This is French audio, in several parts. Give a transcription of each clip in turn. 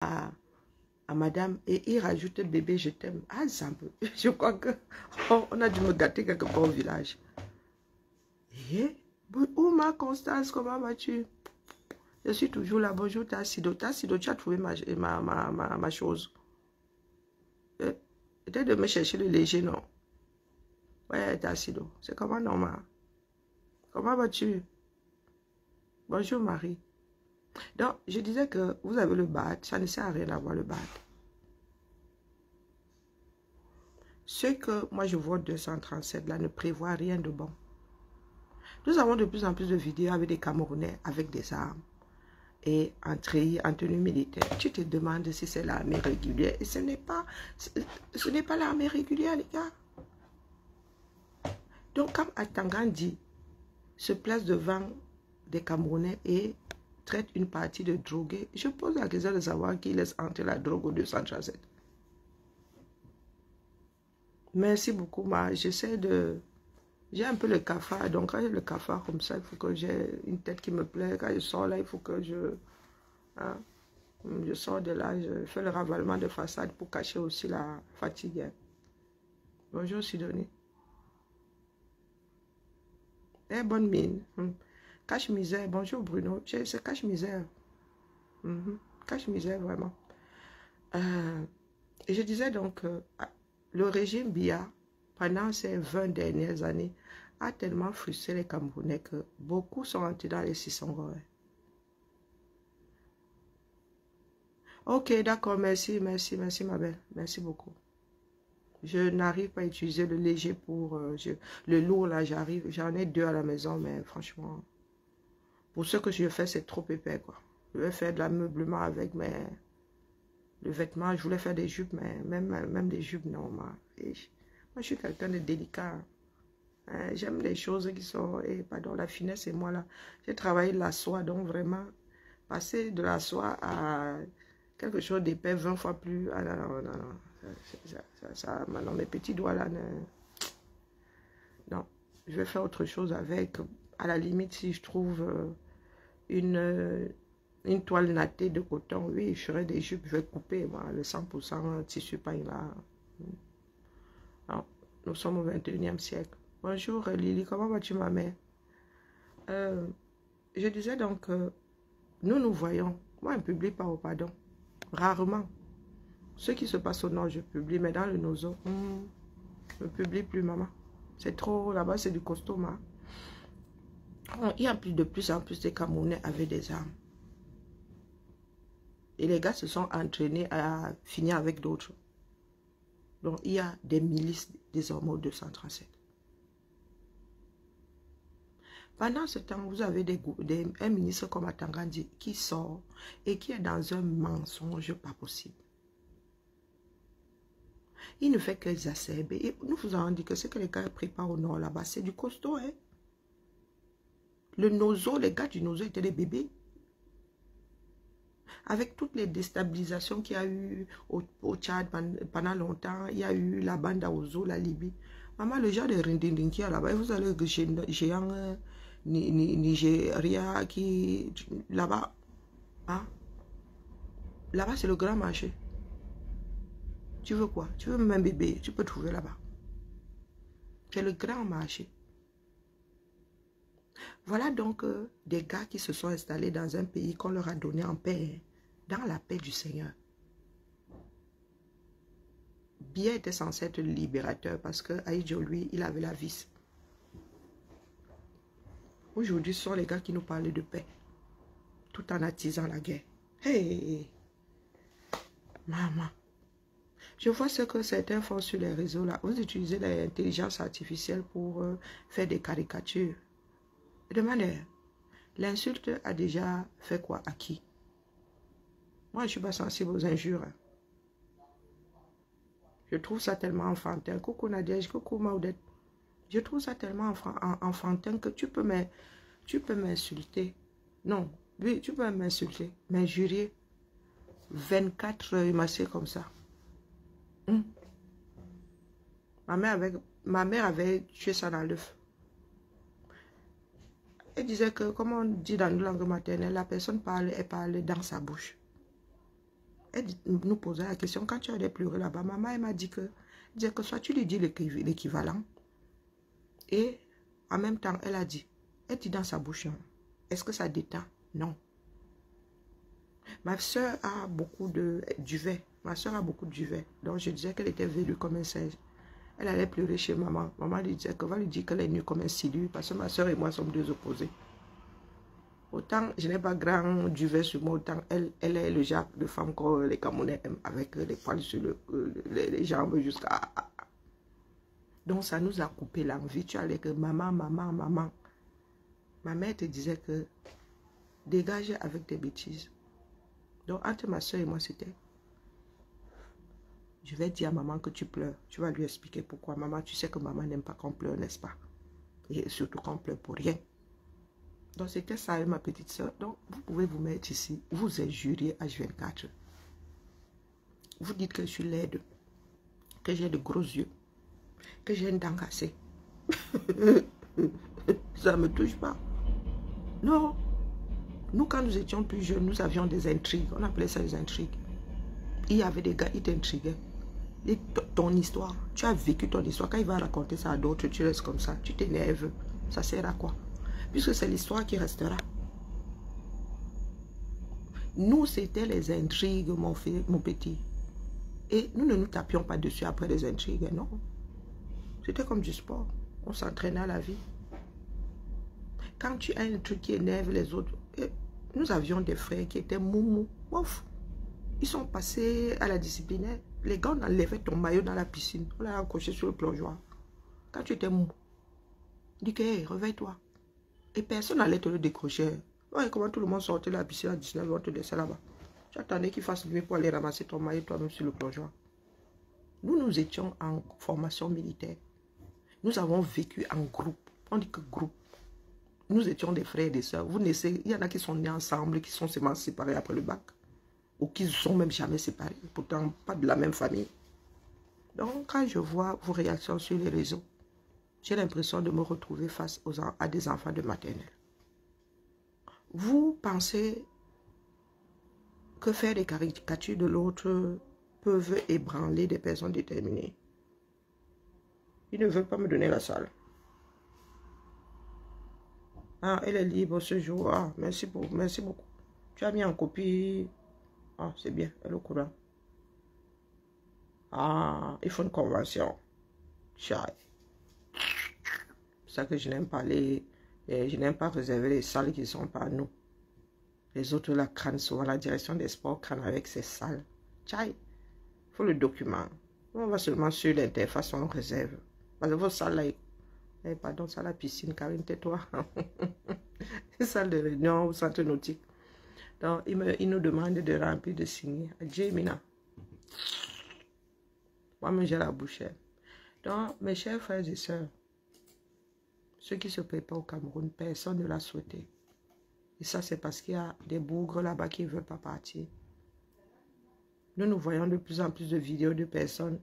à madame et il rajoute bébé, je t'aime. Ah, ça peut. Je crois que on a dû me gâter quelque part au village. Et, où ma Constance, comment vas-tu? Je suis toujours là. Bonjour, Tassido. Tassido, tu as trouvé ma chose. Peut-être de me chercher le léger, non? Ouais, Tassido. C'est comment normal? Comment vas-tu? Bonjour, Marie. Donc, je disais que vous avez le BAD. Ça ne sert à rien d'avoir le BAD. Ce que moi je vois 237 là ne prévoit rien de bon. Nous avons de plus en plus de vidéos avec des Camerounais avec des armes et en tenue militaire. Tu te demandes si c'est l'armée régulière et ce n'est pas l'armée régulière, les gars. Donc quand Atangandi se place devant des Camerounais et traite une partie de drogués, je pose la question de savoir qui laisse entrer la drogue au 237. Merci beaucoup, ma. J'essaie de... J'ai un peu le cafard, donc quand j'ai le cafard comme ça, il faut que j'ai une tête qui me plaît. Quand je sors là, il faut que hein, je sors de là, je fais le ravalement de façade pour cacher aussi la fatigue. Hein. Bonjour Sidonie. Eh, bonne mine. Cache-misère. Bonjour Bruno. C'est cache-misère. Cache-misère, vraiment. Et je disais donc, le régime Biya, pendant ces 20 dernières années, a tellement frustré les Camerounais que beaucoup sont entrés dans les 600 euros. Ok, d'accord, merci ma belle. Merci beaucoup. Je n'arrive pas à utiliser le léger pour... le lourd, là, j'en ai 2 à la maison, mais franchement, pour ce que je fais, c'est trop épais, quoi. Je vais faire de l'ameublement avec le vêtement. Je voulais faire des jupes, mais même des jupes, non, moi, je suis quelqu'un de délicat. Hein, j'aime les choses qui sont... pardon, la finesse, c'est moi, là. J'ai travaillé la soie, donc vraiment, passer de la soie à... quelque chose d'épais 20 fois plus. Ah non, non, non. Maintenant, mes petits doigts là, non. Je vais faire autre chose avec. À la limite, si je trouve une toile nattée de coton, oui, je ferai des jupes, je vais couper moi, le 100% tissu pain là. Non, nous sommes au 21e siècle. Bonjour Lily, comment vas-tu ma mère? Je disais donc, nous voyons, moi je ne publie pas au pardon, rarement. Ce qui se passe au nord, je publie, mais dans le nozo, je ne publie plus, maman. C'est trop, là-bas, c'est du costaud, ma. Il y a de plus en plus de Camerounais avec des armes. Et les gars se sont entraînés à finir avec d'autres. Donc, il y a des milices désormais au 237. Pendant ce temps, vous avez un ministre comme Atangandi qui sort et qui est dans un mensonge pas possible. Il ne fait qu'exacerber. Et nous vous avons dit que ce que les gars préparent au nord là-bas, c'est du costaud. Hein? Le nozo, les gars du nozo étaient des bébés. Avec toutes les déstabilisations qu'il y a eu au Tchad pendant longtemps, il y a eu la bande à Ozo, la Libye. Maman, le genre de Rindindin qui est là-bas, vous allez le géant Nigeria qui... Là-bas, hein? Là-bas, c'est le grand marché. Tu veux quoi? Tu veux même un bébé, tu peux trouver là-bas. C'est le grand marché. Voilà donc des gars qui se sont installés dans un pays qu'on leur a donné en paix, dans la paix du Seigneur. Biya était censé être le libérateur parce que Aïdjo, lui, il avait la vis. Aujourd'hui, ce sont les gars qui nous parlent de paix, tout en attisant la guerre. Hey, maman. Je vois ce que certains font sur les réseaux là. Vous utilisez l'intelligence artificielle pour faire des caricatures. De manière, l'insulte a déjà fait quoi à qui? Moi, je ne suis pas sensible aux injures. Je trouve ça tellement enfantin. Coucou Nadège, coucou Maudette. Je trouve ça tellement enfantin que tu peux m'insulter. Non, oui, tu peux m'insulter, m'injurier. 24 heures massé comme ça. Ma mère avait tué ça dans l'œuf. Elle disait que, comme on dit dans nos langues maternelles, la personne parle, elle parle dans sa bouche. Elle nous posait la question, quand tu allais pleurer là-bas, maman, elle m'a dit que soit tu lui dis l'équivalent, et en même temps, elle a dit, elle dit dans sa bouche, est-ce que ça détend? Non. Ma soeur a beaucoup de duvet. Ma soeur a beaucoup de duvet. Donc, je disais qu'elle était velue comme un singe. Elle allait pleurer chez maman. Maman lui disait qu'on va lui dire qu'elle est nue comme un silu parce que ma soeur et moi sommes deux opposés. Autant je n'ai pas grand duvet sur moi, autant elle est le genre de femme que les Camerounais aiment, avec les poils sur les jambes jusqu'à... Donc ça nous a coupé l'envie. Tu allais que maman, maman, maman. Ma mère te disait que dégage avec tes bêtises. Donc entre ma soeur et moi c'était, je vais dire à maman que tu pleures. Tu vas lui expliquer pourquoi. Maman, tu sais que maman n'aime pas qu'on pleure, n'est-ce pas? Et surtout qu'on pleure pour rien. Donc c'était ça, ma petite soeur. Donc vous pouvez vous mettre ici, vous injuriez H24. Vous dites que je suis laide, que j'ai de gros yeux, que j'ai une dent cassée. Ça ne me touche pas. Non. Nous, quand nous étions plus jeunes, nous avions des intrigues. On appelait ça des intrigues. Il y avait des gars, ils t'intriguaient. Ton histoire, tu as vécu ton histoire. Quand il va raconter ça à d'autres, tu restes comme ça. Tu t'énerves. Ça sert à quoi? Puisque c'est l'histoire qui restera. Nous, c'était les intrigues, mon petit. Et nous ne nous tapions pas dessus après les intrigues, non. C'était comme du sport. On s'entraînait à la vie. Quand tu as un truc qui énerve les autres, nous avions des frères qui étaient moumou. Ouf. Ils sont passés à la disciplinaire. Les gars, on enlevait ton maillot dans la piscine. On l'a accroché sur le plongeoir. Quand tu étais mou, on dit que hey, réveille-toi. Et personne n'allait te le décrocher. Ouais, comment tout le monde sortait de la piscine à 19h, on te laissait là-bas. Tu attendais qu'il fasse nuit pour aller ramasser ton maillot toi-même sur le plongeoir. Nous étions en formation militaire. Nous avons vécu en groupe. On dit que groupe. Nous étions des frères et des sœurs. Vous naissez, il y en a qui sont nés ensemble, qui sont seulement séparés après le bac. Ou qui ne sont même jamais séparés. Pourtant, pas de la même famille. Donc, quand je vois vos réactions sur les réseaux, j'ai l'impression de me retrouver face à des enfants de maternelle. Vous pensez que faire des caricatures de l'autre peuvent ébranler des personnes déterminées. Ils ne veulent pas me donner la salle. Ah, elle est libre ce jour. Ah, merci beaucoup. Tu as mis en copie. Ah, c'est bien, elle est au courant. Ah, il faut une convention. C'est ça que je n'aime pas je n'aime pas réserver les salles qui ne sont pas à nous. Les autres la crânent souvent. La direction des sports crâne avec ces salles. Tchaï, il faut le document. On va seulement sur l'interface, on réserve. Parce que vos salles là, pardon, salle à piscine, Karine, tais-toi. Salle de réunion au centre nautique. Donc, il nous demande de remplir, de signer. Adieu, Mina. Moi-même, j'ai la bouche. Donc, mes chers frères et sœurs, ceux qui se préparent au Cameroun, personne ne l'a souhaité. Et ça, c'est parce qu'il y a des bougres là-bas qui ne veulent pas partir. Nous voyons de plus en plus de vidéos de personnes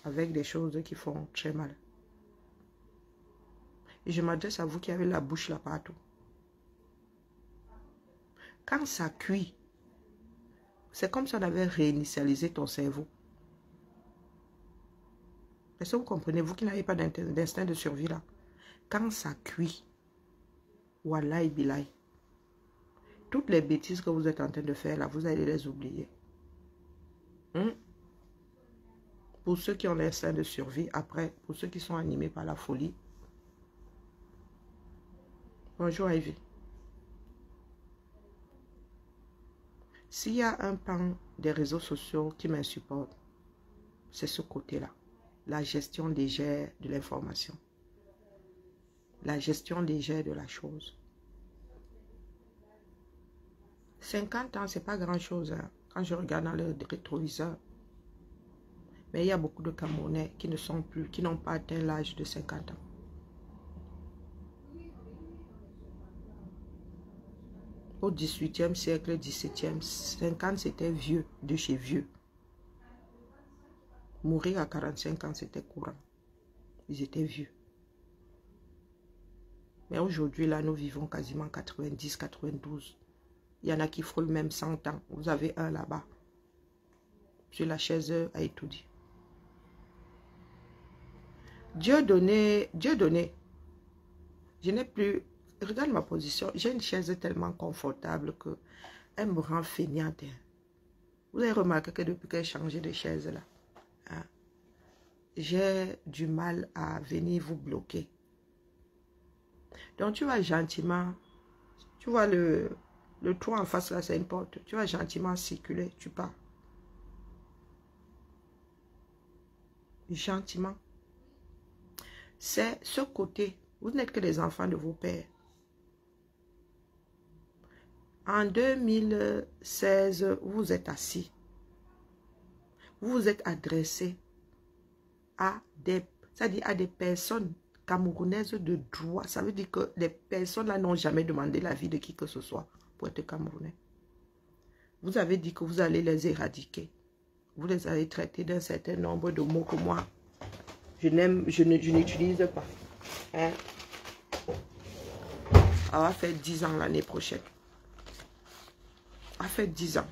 avec des choses qui font très mal. Et je m'adresse à vous qui avez la bouche là partout. Quand ça cuit, c'est comme si on avait réinitialisé ton cerveau. Est-ce que vous comprenez, vous qui n'avez pas d'instinct de survie là? Quand ça cuit, wallahi billahi, toutes les bêtises que vous êtes en train de faire là, vous allez les oublier. Pour ceux qui ont l'instinct de survie, après, pour ceux qui sont animés par la folie. Bonjour Ivy. S'il y a un pan des réseaux sociaux qui m'insupporte, c'est ce côté-là. La gestion légère de l'information. La gestion légère de la chose. 50 ans, c'est pas grand-chose hein, quand je regarde dans le rétroviseur. Mais il y a beaucoup de Camerounais qui n'ont pas atteint l'âge de 50 ans. Au 18e siècle, 17e, 50 c'était vieux, de chez vieux. Mourir à 45 ans, c'était courant. Ils étaient vieux. Mais aujourd'hui, là, nous vivons quasiment 90, 92. Il y en a qui frôlent même 100 ans. Vous avez un là-bas. sur la chaise à étourdi. Dieu donnait. Je n'ai plus... Regarde ma position. J'ai une chaise tellement confortable que elle me rend feignante. Vous avez remarqué que depuis que j'ai changé de chaise là, hein, j'ai du mal à venir vous bloquer. Donc tu vas gentiment, tu vois le trou en face là, c'est une porte. Tu vas gentiment circuler, tu pars. Gentiment. C'est ce côté. Vous n'êtes que les enfants de vos pères. En 2016, vous êtes assis. Vous vous êtes adressé à des personnes camerounaises de droit. Ça veut dire que les personnes là n'ont jamais demandé l'avis de qui que ce soit pour être camerounais. Vous avez dit que vous allez les éradiquer. Vous les avez traités d'un certain nombre de mots que moi, je n'utilise pas. Hein? Ça va faire 10 ans l'année prochaine. Ça fait 10 ans.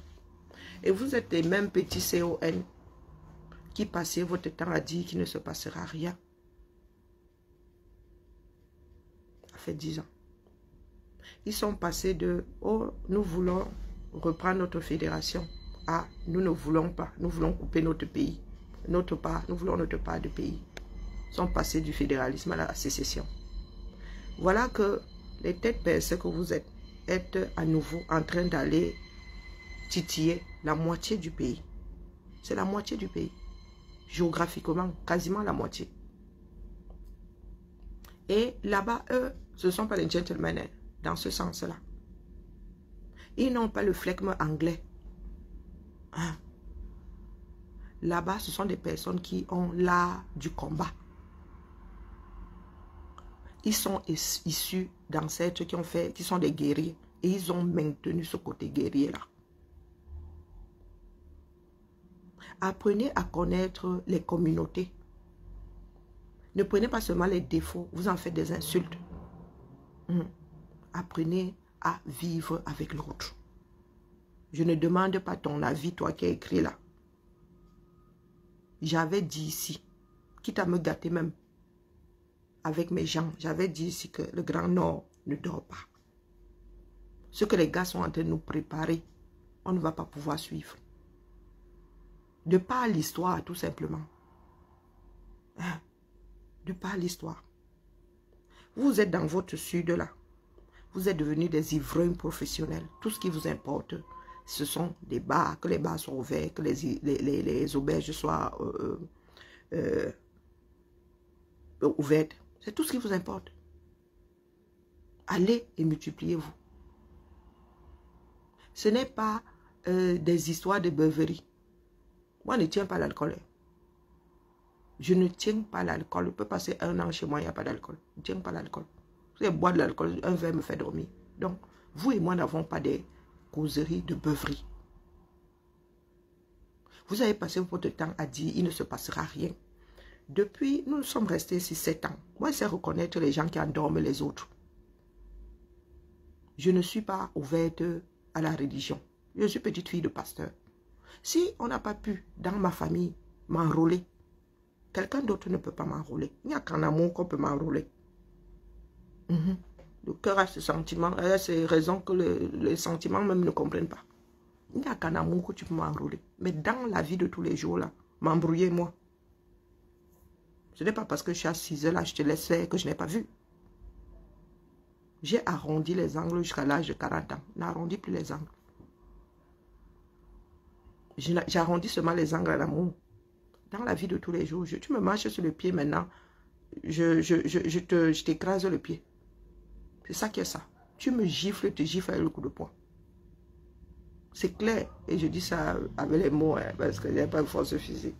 Et vous êtes les mêmes petits CON qui passez votre temps à dire qu'il ne se passera rien. Ça fait 10 ans. Ils sont passés de « Oh, nous voulons reprendre notre fédération » à « Nous ne voulons pas, nous voulons couper notre pays. Notre part, nous voulons notre part de pays. » Ils sont passés du fédéralisme à la sécession. Voilà que les têtes percées que vous êtes à nouveau en train d'aller titiller la moitié du pays. C'est la moitié du pays. Géographiquement, quasiment la moitié. Et là-bas, eux, ce ne sont pas les gentlemen, hein, dans ce sens-là. Ils n'ont pas le flegme anglais. Hein? Là-bas, ce sont des personnes qui ont l'art du combat. Ils sont issus d'ancêtres qui sont des guerriers. Et ils ont maintenu ce côté guerrier-là. Apprenez à connaître les communautés. Ne prenez pas seulement les défauts, vous en faites des insultes. Apprenez à vivre avec l'autre. Je ne demande pas ton avis, toi qui as écrit là. J'avais dit ici, quitte à me gâter même avec mes gens, j'avais dit ici que le Grand Nord ne dort pas. Ce que les gars sont en train de nous préparer, on ne va pas pouvoir suivre. De par l'histoire, tout simplement. Hein? De par l'histoire. Vous êtes dans votre sud là. Vous êtes devenus des ivrognes professionnels. Tout ce qui vous importe, ce sont des bars, que les bars soient ouverts, que les auberges soient ouvertes. C'est tout ce qui vous importe. Allez et multipliez-vous. Ce n'est pas des histoires de beuverie. Moi, je ne tiens pas l'alcool. Je ne tiens pas l'alcool. Je peux passer 1 an chez moi, il n'y a pas d'alcool. Je ne tiens pas l'alcool. Si je bois de l'alcool, un verre me fait dormir. Donc, vous et moi n'avons pas des causeries de beuverie. Vous avez passé votre temps à dire il ne se passera rien. Depuis, nous sommes restés ici 7 ans. Moi, je sais reconnaître les gens qui endorment les autres. Je ne suis pas ouverte à la religion. Je suis petite fille de pasteur. Si on n'a pas pu, dans ma famille, m'enrôler, quelqu'un d'autre ne peut pas m'enrôler. Il n'y a qu'en amour qu'on peut m'enrôler. Le cœur a ce sentiment, a ces raisons que les sentiments même ne comprennent pas. Il n'y a qu'en amour que tu peux m'enrôler. Mais dans la vie de tous les jours, là, m'embrouiller, moi. Ce n'est pas parce que je suis assise là, je te laisse faire que je n'ai pas vu. J'ai arrondi les angles jusqu'à l'âge de 40 ans. Je n'arrondis plus les angles. J'arrondis seulement les angles à l'amour. Dans la vie de tous les jours, tu me marches sur le pied maintenant, je t'écrase le pied. C'est ça qui est ça. Tu me gifles, tu gifles avec le coup de poing. C'est clair. Et je dis ça avec les mots, hein, parce que je n'ai pas de force physique.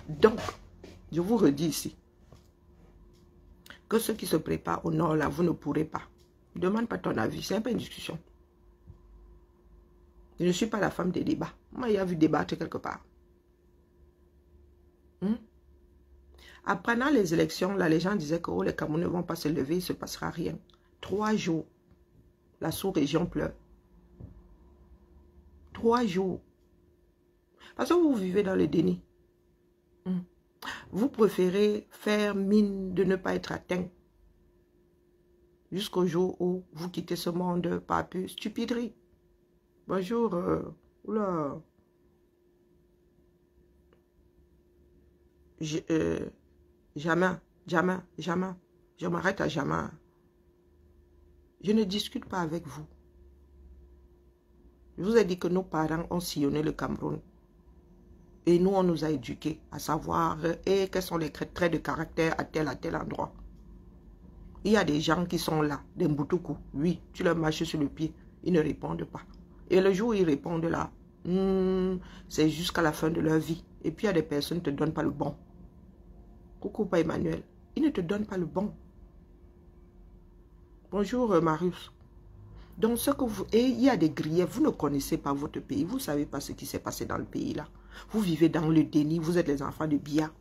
Donc, je vous redis ici, que ceux qui se préparent au nord, là, vous ne pourrez pas. Ne demande pas ton avis, c'est un peu une discussion. Je ne suis pas la femme des débats. Moi, il y a vu débattre quelque part. Pendant les élections, là, les gens disaient que oh, les Camerounais ne vont pas se lever, il ne se passera rien. 3 jours, la sous-région pleure. 3 jours. Parce que vous vivez dans le déni. Vous préférez faire mine de ne pas être atteint jusqu'au jour où vous quittez ce monde par pure stupiderie. Bonjour. Oula. Jamais, jamais, jamais. Je m'arrête à jamais. Je ne discute pas avec vous. Je vous ai dit que nos parents ont sillonné le Cameroun. Et nous, on nous a éduqués à savoir quels sont les traits de caractère à tel endroit. Il y a des gens qui sont là, des Mbutuku. Oui, tu leur marches sur le pied. Ils ne répondent pas. Et le jour où ils répondent là, c'est jusqu'à la fin de leur vie. Et puis il y a des personnes qui ne te donnent pas le bon. Coucou, pas Emmanuel. Ils ne te donnent pas le bon. Bonjour, Marius. Donc, ce que vous... Et il y a des griefs. Vous ne connaissez pas votre pays. Vous ne savez pas ce qui s'est passé dans le pays là. Vous vivez dans le déni. Vous êtes les enfants de Bia.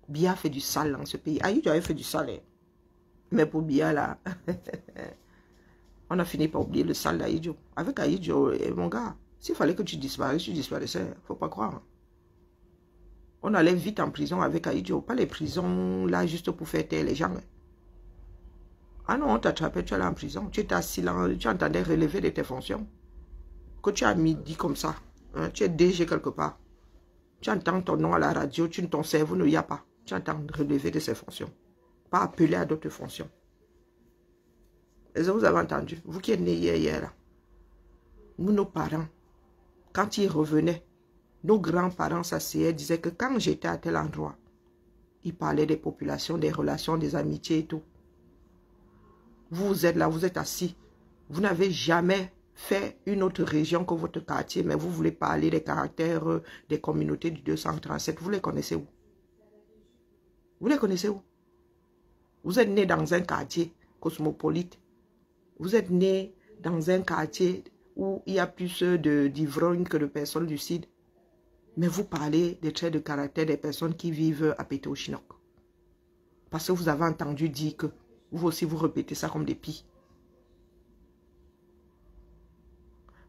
Bia fait du sale dans ce pays. Aïe, j'avais fait du sale. Hein. Mais pour Bia là, on a fini par oublier le sale d'Aïdjo. Avec Aïdjo, mon gars, s'il fallait que tu disparaisses, tu disparaissais. Faut pas croire. On allait vite en prison avec Aïdjo. Pas les prisons là juste pour faire taire les gens. Ah non, on t'attrapait, tu allais en prison. Tu étais assis là, tu entendais relever de tes fonctions. Que tu as dit comme ça. Hein, tu es DG quelque part. Tu entends ton nom à la radio, ton cerveau ne y a pas. Tu entends relever de ses fonctions. Pas appeler à d'autres fonctions. Est-ce que vous avez entendu? Vous qui êtes nés hier là. Nous, nos parents, quand ils revenaient, nos grands-parents s'asseyaient, disaient que quand j'étais à tel endroit, ils parlaient des populations, des relations, des amitiés et tout. Vous êtes là, vous êtes assis. Vous n'avez jamais fait une autre région que votre quartier, mais vous voulez parler des caractères des communautés du 237. Vous les connaissez où? Vous les connaissez où? Vous êtes né dans un quartier cosmopolite. Vous êtes né dans un quartier où il y a plus d'ivrognes que de personnes du Sud. Mais vous parlez des traits de caractère des personnes qui vivent à Pété-au-Chinook. Parce que vous avez entendu dire que vous aussi vous répétez ça comme des pies.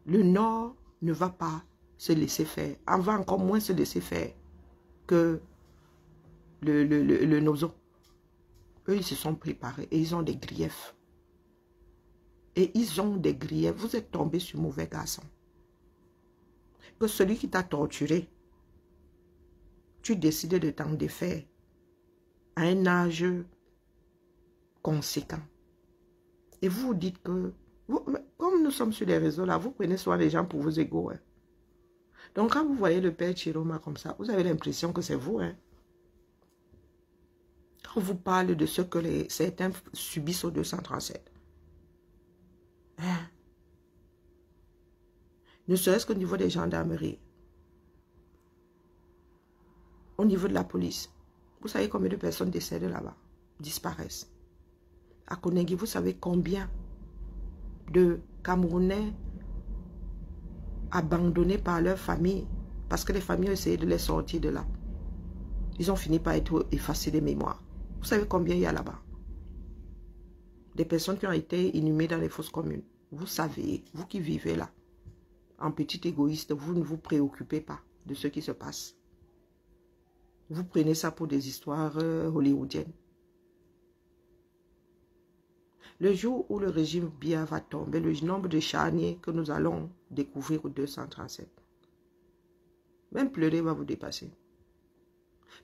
Le Nord ne va pas se laisser faire. On va encore moins se laisser faire que le Nozo. Eux, ils se sont préparés et ils ont des griefs. Et ils ont des griefs. Vous êtes tombé sur mauvais garçon. Que celui qui t'a torturé, tu décides de t'en défaire à un âge conséquent. Et vous vous dites que, comme nous sommes sur les réseaux là, vous prenez soin des gens pour vos égos. Hein. Donc quand vous voyez le père Chiroma comme ça, vous avez l'impression que c'est vous. Hein. Quand on vous parle de ce que certains subissent au 237. Hein? Ne serait-ce qu'au niveau des gendarmeries. Au niveau de la police. Vous savez combien de personnes décèdent là-bas, disparaissent. À Konegui, vous savez combien de Camerounais abandonnés par leur famille parce que les familles ont essayé de les sortir de là. Ils ont fini par être effacés des mémoires. Vous savez combien il y a là-bas? Des personnes qui ont été inhumées dans les fosses communes. Vous savez, vous qui vivez là, en petit égoïste, vous ne vous préoccupez pas de ce qui se passe. Vous prenez ça pour des histoires hollywoodiennes. Le jour où le régime Bia va tomber, le nombre de charniers que nous allons découvrir au 237, même pleurer va vous dépasser.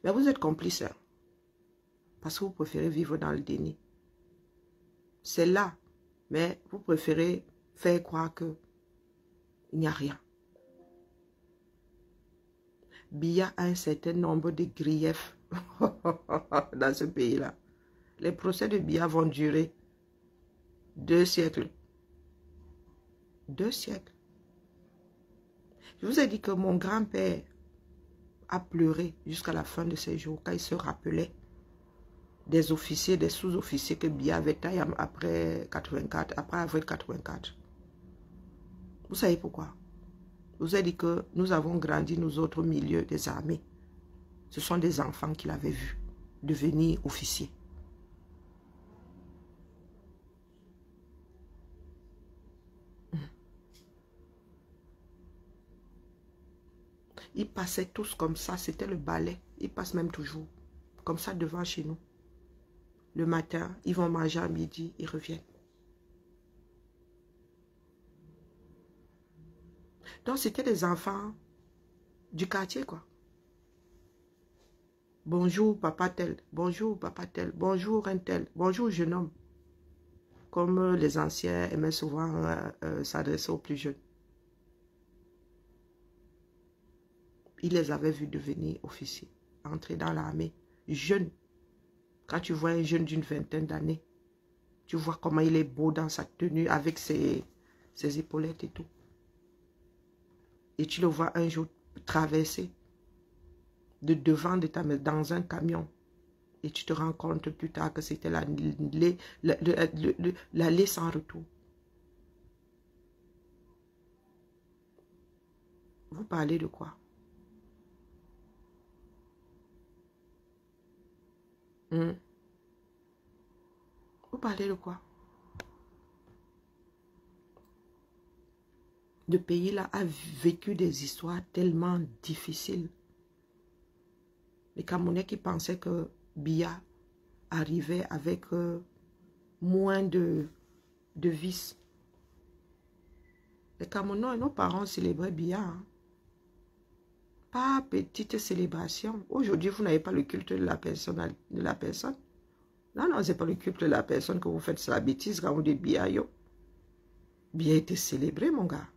Mais vous êtes complice, hein, parce que vous préférez vivre dans le déni. C'est là, mais vous préférez faire croire qu'il n'y a rien. Bia a un certain nombre de griefs dans ce pays-là. Les procès de Bia vont durer 2 siècles. 2 siècles. Je vous ai dit que mon grand-père a pleuré jusqu'à la fin de ses jours quand il se rappelait des officiers, des sous-officiers que Bia avait taillés après 84, après avril 84. Vous savez pourquoi? Je vous ai dit que nous avons grandi, nous autres, au milieu des armées. Ce sont des enfants qu'il avait vus devenir officiers. Ils passaient tous comme ça, c'était le balai. Ils passent même toujours, comme ça devant chez nous. Le matin, ils vont manger à midi, ils reviennent. Donc, c'était des enfants du quartier, quoi. Bonjour, papa tel. Bonjour, papa tel. Bonjour, un tel. Bonjour, jeune homme. Comme les anciens aimaient souvent s'adresser aux plus jeunes. Il les avait vus devenir officiers, entrer dans l'armée, jeunes. Quand tu vois un jeune d'une vingtaine d'années, tu vois comment il est beau dans sa tenue avec ses épaulettes et tout. Et tu le vois un jour traverser de devant de ta maison dans un camion. Et tu te rends compte plus tard que c'était l'allée sans retour. Vous parlez de quoi? Vous parlez de quoi? Le pays là a vécu des histoires tellement difficiles. Les Camerounais qui pensaient que Biya arrivait avec moins de vices. Les Camerounais, nos parents célébraient Biya. Hein. Pas petite célébration. Aujourd'hui, vous n'avez pas le culte de la personne. Non, non, ce n'est pas le culte de la personne que vous faites. C'est la bêtise quand vous dites Biya. Biya était célébré, mon gars.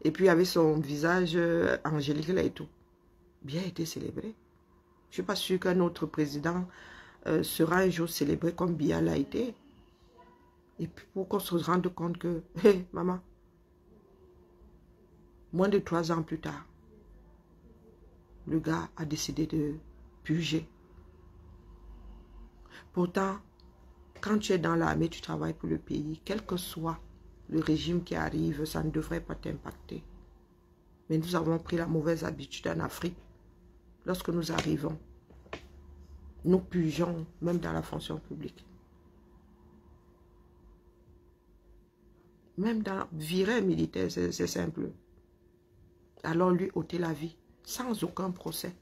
Et puis, avec son visage angélique là et tout. Biya était célébré. Je ne suis pas sûr qu'un autre président sera un jour célébré comme Biya l'a été. Et puis, pour qu'on se rende compte que, hé, maman, moins de 3 ans plus tard, le gars a décidé de purger. Pourtant, quand tu es dans l'armée, tu travailles pour le pays, quel que soit le régime qui arrive, ça ne devrait pas t'impacter. Mais nous avons pris la mauvaise habitude en Afrique. Lorsque nous arrivons, nous purgeons même dans la fonction publique. Même dans virer un militaire, c'est simple. Alors lui ôter la vie, sans aucun procès.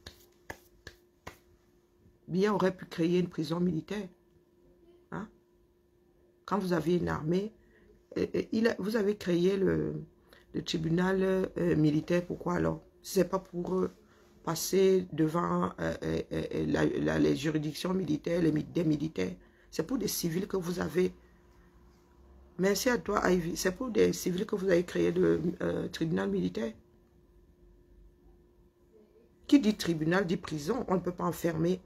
Biya aurait pu créer une prison militaire. Hein? Quand vous avez une armée, vous avez créé le tribunal militaire. Pourquoi alors? Ce n'est pas pour passer devant les juridictions militaires, des militaires. C'est pour des civils que vous avez. Merci à toi, Ivy. C'est pour des civils que vous avez créé le tribunal militaire. Qui dit tribunal dit prison. On ne peut pas enfermer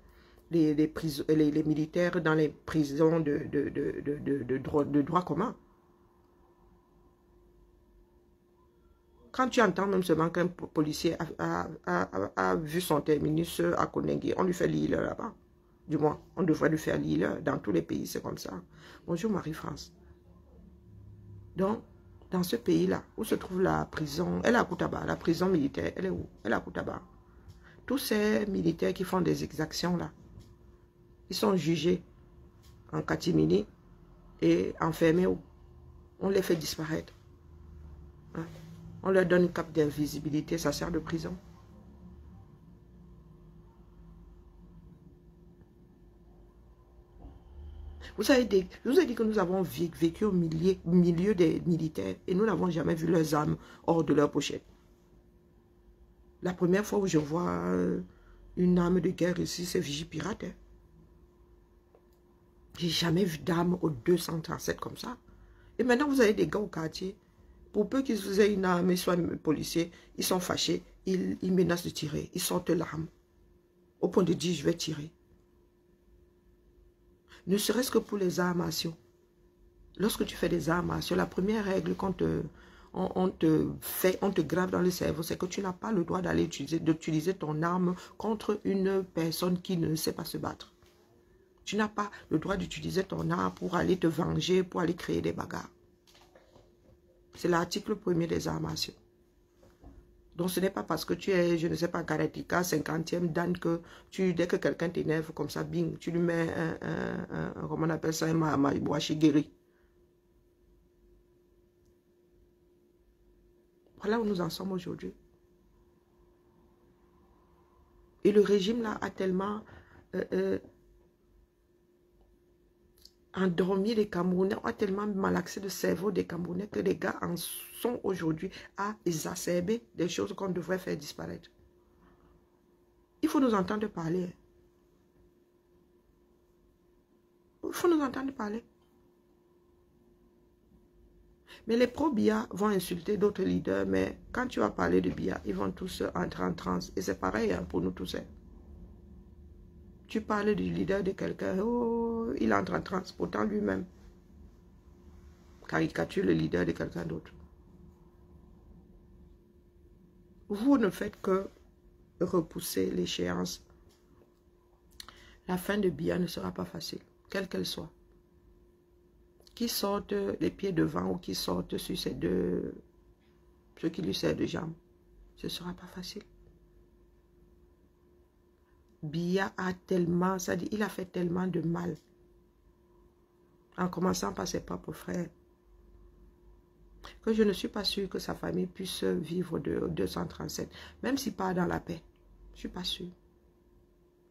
les militaires dans les prisons de droit commun. Quand tu entends même seulement qu'un policier a vu son terminus à Konengi, on lui fait lire là-bas. Du moins, on devrait lui faire lire. Dans tous les pays, c'est comme ça. Bonjour Marie-France. Donc, dans ce pays-là, où se trouve la prison, elle est à Koutaba, la prison militaire, elle est où? Elle est à Koutaba. Tous ces militaires qui font des exactions là, ils sont jugés en catimini et enfermés où? On les fait disparaître. Hein? On leur donne une cape d'invisibilité, ça sert de prison. Je vous ai dit que nous avons vécu au milieu des militaires et nous n'avons jamais vu leurs armes hors de leur pochette. La première fois où je vois une arme de guerre ici, c'est Vigipirate. Hein. J'ai jamais vu d'arme au 237 comme ça. Et maintenant, vous avez des gars au quartier. Pour peu qu'ils aient une arme, ils soient policiers, ils sont fâchés, ils menacent de tirer. Ils sortent l'arme. Au point de dire, je vais tirer. Ne serait-ce que pour les armes à martiaux. Lorsque tu fais des armes à martiaux, la première règle on te grave dans le cerveau, c'est que tu n'as pas le droit d'utiliser ton arme contre une personne qui ne sait pas se battre. Tu n'as pas le droit d'utiliser ton arme pour aller te venger, pour aller créer des bagarres. C'est l'article 1er des armes à martiaux. Donc ce n'est pas parce que tu es, je ne sais pas, karatéka, 50e dan que dès que quelqu'un t'énerve comme ça, bing, tu lui mets comment on appelle ça, un maïboachi guéri. Voilà où nous en sommes aujourd'hui. Et le régime là a tellement endormi les Camerounais, a tellement malaxé le cerveau des Camerounais que les gars en sont aujourd'hui à exacerber des choses qu'on devrait faire disparaître. Il faut nous entendre parler. Il faut nous entendre parler. Mais les pro-Biya vont insulter d'autres leaders, mais quand tu vas parler de Biya, ils vont tous entrer en transe. Et c'est pareil hein, pour nous tous. Tu parles du leader de quelqu'un, oh, il entre en transe, pourtant lui-même caricature le leader de quelqu'un d'autre. Vous ne faites que repousser l'échéance. La fin de Biya ne sera pas facile, quelle qu'elle soit. Qui sortent les pieds devant ou qui sortent sur ces deux, ce qui lui sert de jambe, ce ne sera pas facile. Biya a tellement, ça dit, il a fait tellement de mal, en commençant par ses propres frères, que je ne suis pas sûre que sa famille puisse vivre de 237, même s'il part dans la paix. Je ne suis pas sûre.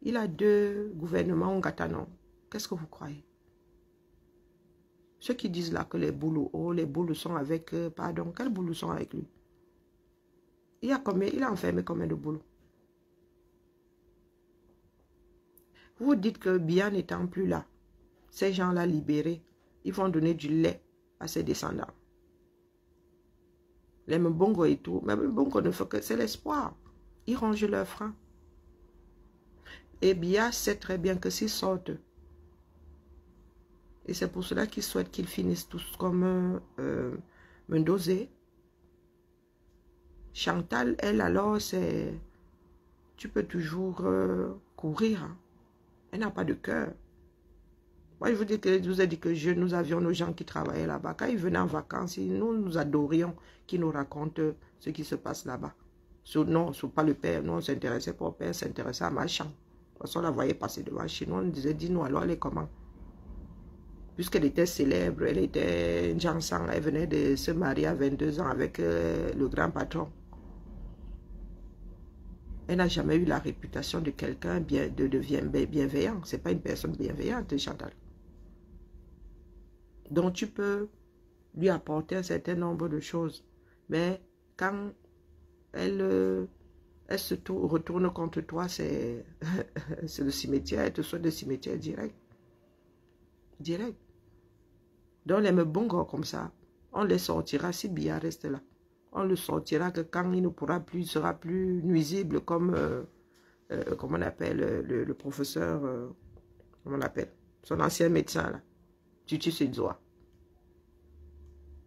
Il a 2 gouvernements Ngatanon. Qu'est-ce que vous croyez? Ceux qui disent là que les boulous, oh, les boulous sont avec, pardon, quels boulous sont avec lui? Il a enfermé combien de boulous? Vous dites que Biya n'étant plus là, ces gens-là libérés, ils vont donner du lait à ses descendants. Les Mbongo et tout, mais Mbongo ne fait que, c'est l'espoir. Ils rongent leurs freins. Et Biya sait très bien que s'ils sortent, et c'est pour cela qu'ils souhaitent qu'ils finissent tous comme Mendozé. Chantal, elle, alors, c'est... Tu peux toujours courir. Hein. Elle n'a pas de cœur. Moi, je vous ai dit que nous avions nos gens qui travaillaient là-bas. Quand ils venaient en vacances, nous adorions qu'ils nous racontent ce qui se passe là-bas. Non, pas le père. Nous, on ne s'intéressait pas au père, on s'intéressait à Machan. Parce qu'on la voyait passer devant chez nous. On nous disait, dis-nous alors, elle est comment? Puisqu'elle était célèbre, elle était Jansan, elle venait de se marier à 22 ans avec le grand patron. Elle n'a jamais eu la réputation de quelqu'un bienveillant. Ce n'est pas une personne bienveillante, Chantal. Donc tu peux lui apporter un certain nombre de choses. Mais quand elle se retourne contre toi, c'est le cimetière, elle te souhaite le cimetière direct. Direct. Donc les Mbongo comme ça, on les sortira si Biya reste là. On le sortira que quand il ne pourra plus, il sera plus nuisible comme, comme on appelle le professeur, comment on appelle, son ancien médecin là, Tutu Sidzoa.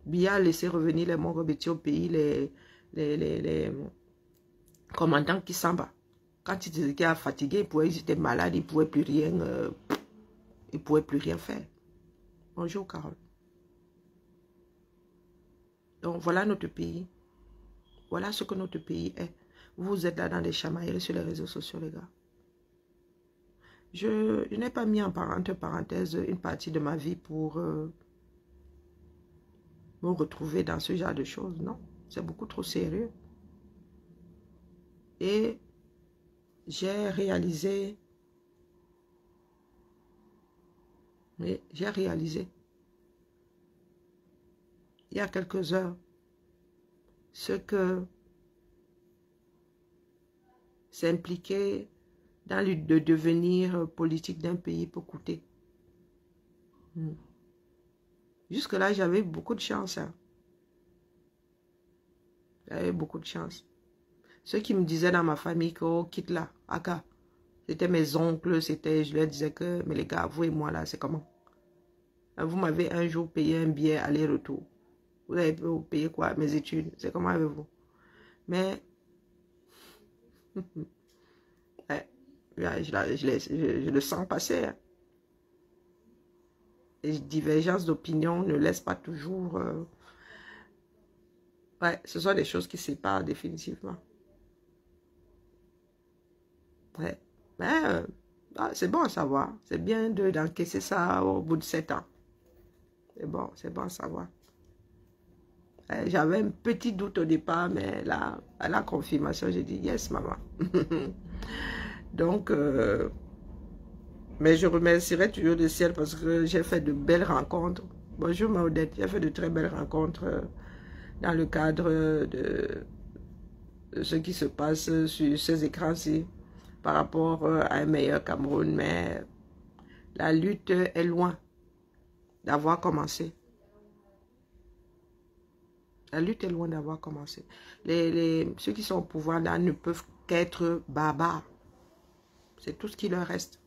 Biya a laissé revenir les Mongobeti au pays, les commandants qui s'en va. Quand ils étaient fatigués, ils étaient malades, ils ne pouvaient plus rien faire. Bonjour Carole. Donc voilà notre pays. Voilà ce que notre pays est. Vous êtes là dans des chamailleries sur les réseaux sociaux, les gars. Je n'ai pas mis en parenthèse une partie de ma vie pour me retrouver dans ce genre de choses. Non, c'est beaucoup trop sérieux. Et j'ai réalisé, il y a quelques heures, ce que s'impliquer dans le devenir politique d'un pays peut coûter. Jusque-là, j'avais beaucoup de chance. Hein. J'avais beaucoup de chance. Ceux qui me disaient dans ma famille que oh, quitte là, Aka, c'était mes oncles, je leur disais que, mais les gars, vous et moi là, c'est comment? Vous m'avez un jour payé un billet aller-retour. Vous avez payé quoi? Mes études. C'est comment avec vous? Mais ouais, je le sens passer. Hein. Les divergences d'opinion ne laissent pas toujours... Ouais, ce sont des choses qui séparent définitivement. Ouais. Mais c'est bon à savoir. C'est bien d'encaisser ça au bout de 7 ans. C'est bon à savoir. J'avais un petit doute au départ, mais là, à la confirmation, j'ai dit, yes, maman. Donc, mais je remercierai toujours le ciel parce que j'ai fait de belles rencontres. Bonjour Maudette, j'ai fait de très belles rencontres dans le cadre de ce qui se passe sur ces écrans-ci par rapport à un meilleur Cameroun. Mais la lutte est loin d'avoir commencé. La lutte est loin d'avoir commencé. Ceux qui sont au pouvoir là ne peuvent qu'être barbares. C'est tout ce qui leur reste.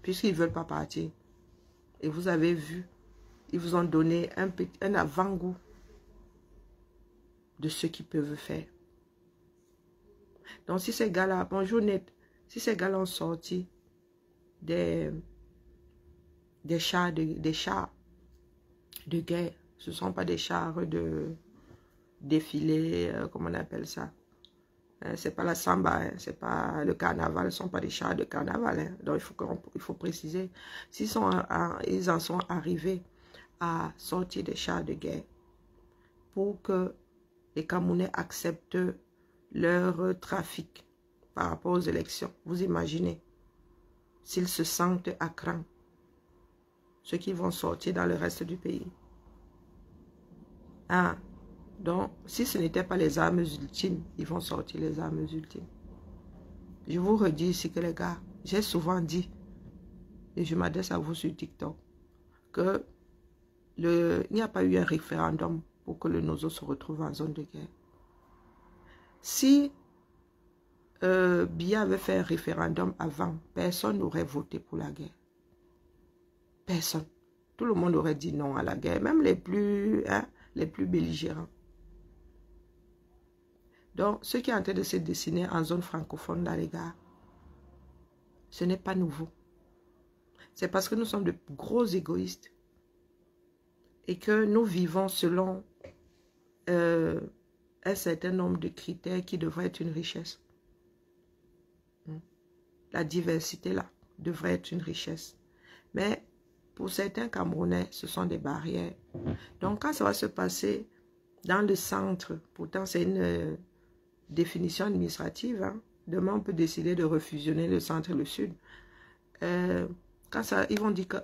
Puisqu'ils ne veulent pas partir. Et vous avez vu, ils vous ont donné un avant-goût de ce qu'ils peuvent faire. Donc si ces gars-là, bonjour Net, si ces gars-là ont sorti des chars de guerre, ce ne sont pas des chars de défilé, comment on appelle ça? C'est pas la samba, hein, c'est pas le carnaval, ce ne sont pas des chars de carnaval. Hein. Donc il faut préciser, ils en sont arrivés à sortir des chars de guerre pour que les Camerounais acceptent leur trafic par rapport aux élections. Vous imaginez, s'ils se sentent à cran, ceux qui vont sortir dans le reste du pays. Ah, donc, si ce n'était pas les armes ultimes, ils vont sortir les armes ultimes. Je vous redis ici que les gars, j'ai souvent dit, et je m'adresse à vous sur TikTok, que il n'y a pas eu un référendum pour que le Nozo se retrouve en zone de guerre. Si Biya avait fait un référendum avant, personne n'aurait voté pour la guerre. Personne. Tout le monde aurait dit non à la guerre, même les plus belligérants. Donc, ce qui est en train de se dessiner en zone francophone, là, les gars, ce n'est pas nouveau. C'est parce que nous sommes de gros égoïstes et que nous vivons selon un certain nombre de critères qui devraient être une richesse. La diversité, là, devrait être une richesse. Mais pour certains Camerounais, ce sont des barrières. Donc, quand ça va se passer dans le centre, pourtant c'est une définition administrative, hein. Demain on peut décider de refusionner le centre et le sud. Quand ça, ils vont dire que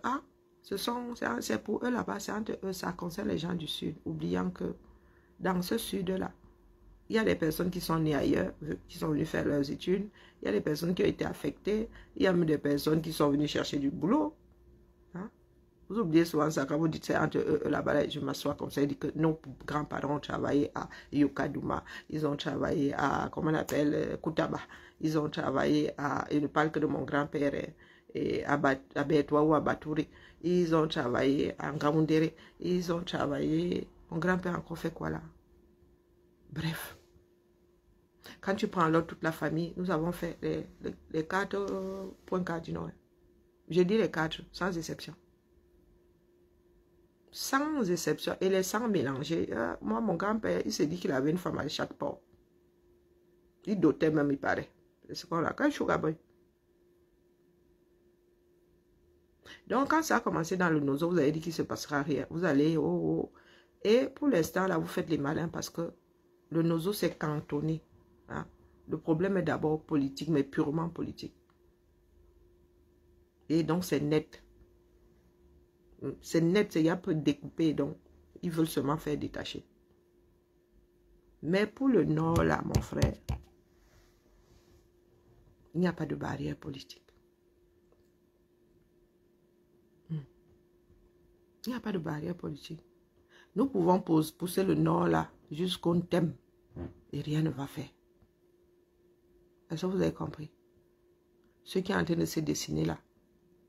c'est pour eux là-bas, c'est entre eux, ça concerne les gens du sud, oubliant que dans ce sud-là, il y a des personnes qui sont nées ailleurs, qui sont venues faire leurs études, il y a des personnes qui ont été affectées, il y a même des personnes qui sont venues chercher du boulot. Hein? Vous oubliez souvent ça quand vous dites c'est entre eux là-bas, je m'assois comme ça, je dis que nos grands-parents ont travaillé à Yokadouma, ils ont travaillé à, comment on appelle, Koutaba, ils ont travaillé à, je ne parle que de mon grand-père, à Bétoua ou à Batouri, ils ont travaillé à Ngamoundéré, ils ont travaillé, mon grand-père a encore fait quoi là? Bref, quand tu prends l'autre, toute la famille, nous avons fait les 4 points cardinaux. Je dis les 4, sans exception. Sans exception. Et les sangs mélangés. Moi, mon grand-père, il s'est dit qu'il avait une femme à chaque port. Il dotait même, il paraît. C'est ce qu'on a. Quand je suis Gaboy. Donc, quand ça a commencé dans le Nozo, vous avez dit qu'il ne se passera rien. Vous allez, Et pour l'instant, là, vous faites les malins parce que le Nozo s'est cantonné. Hein. Le problème est d'abord politique, mais purement politique. Et donc, c'est net. C'est net, il y a peu découpé, donc ils veulent seulement faire détacher. Mais pour le Nord, là, mon frère, il n'y a pas de barrière politique. Il n'y a pas de barrière politique. Nous pouvons pousser le Nord, là, jusqu'au thème, et rien ne va faire. Est-ce que vous avez compris? Ce qui est en train de se dessiner là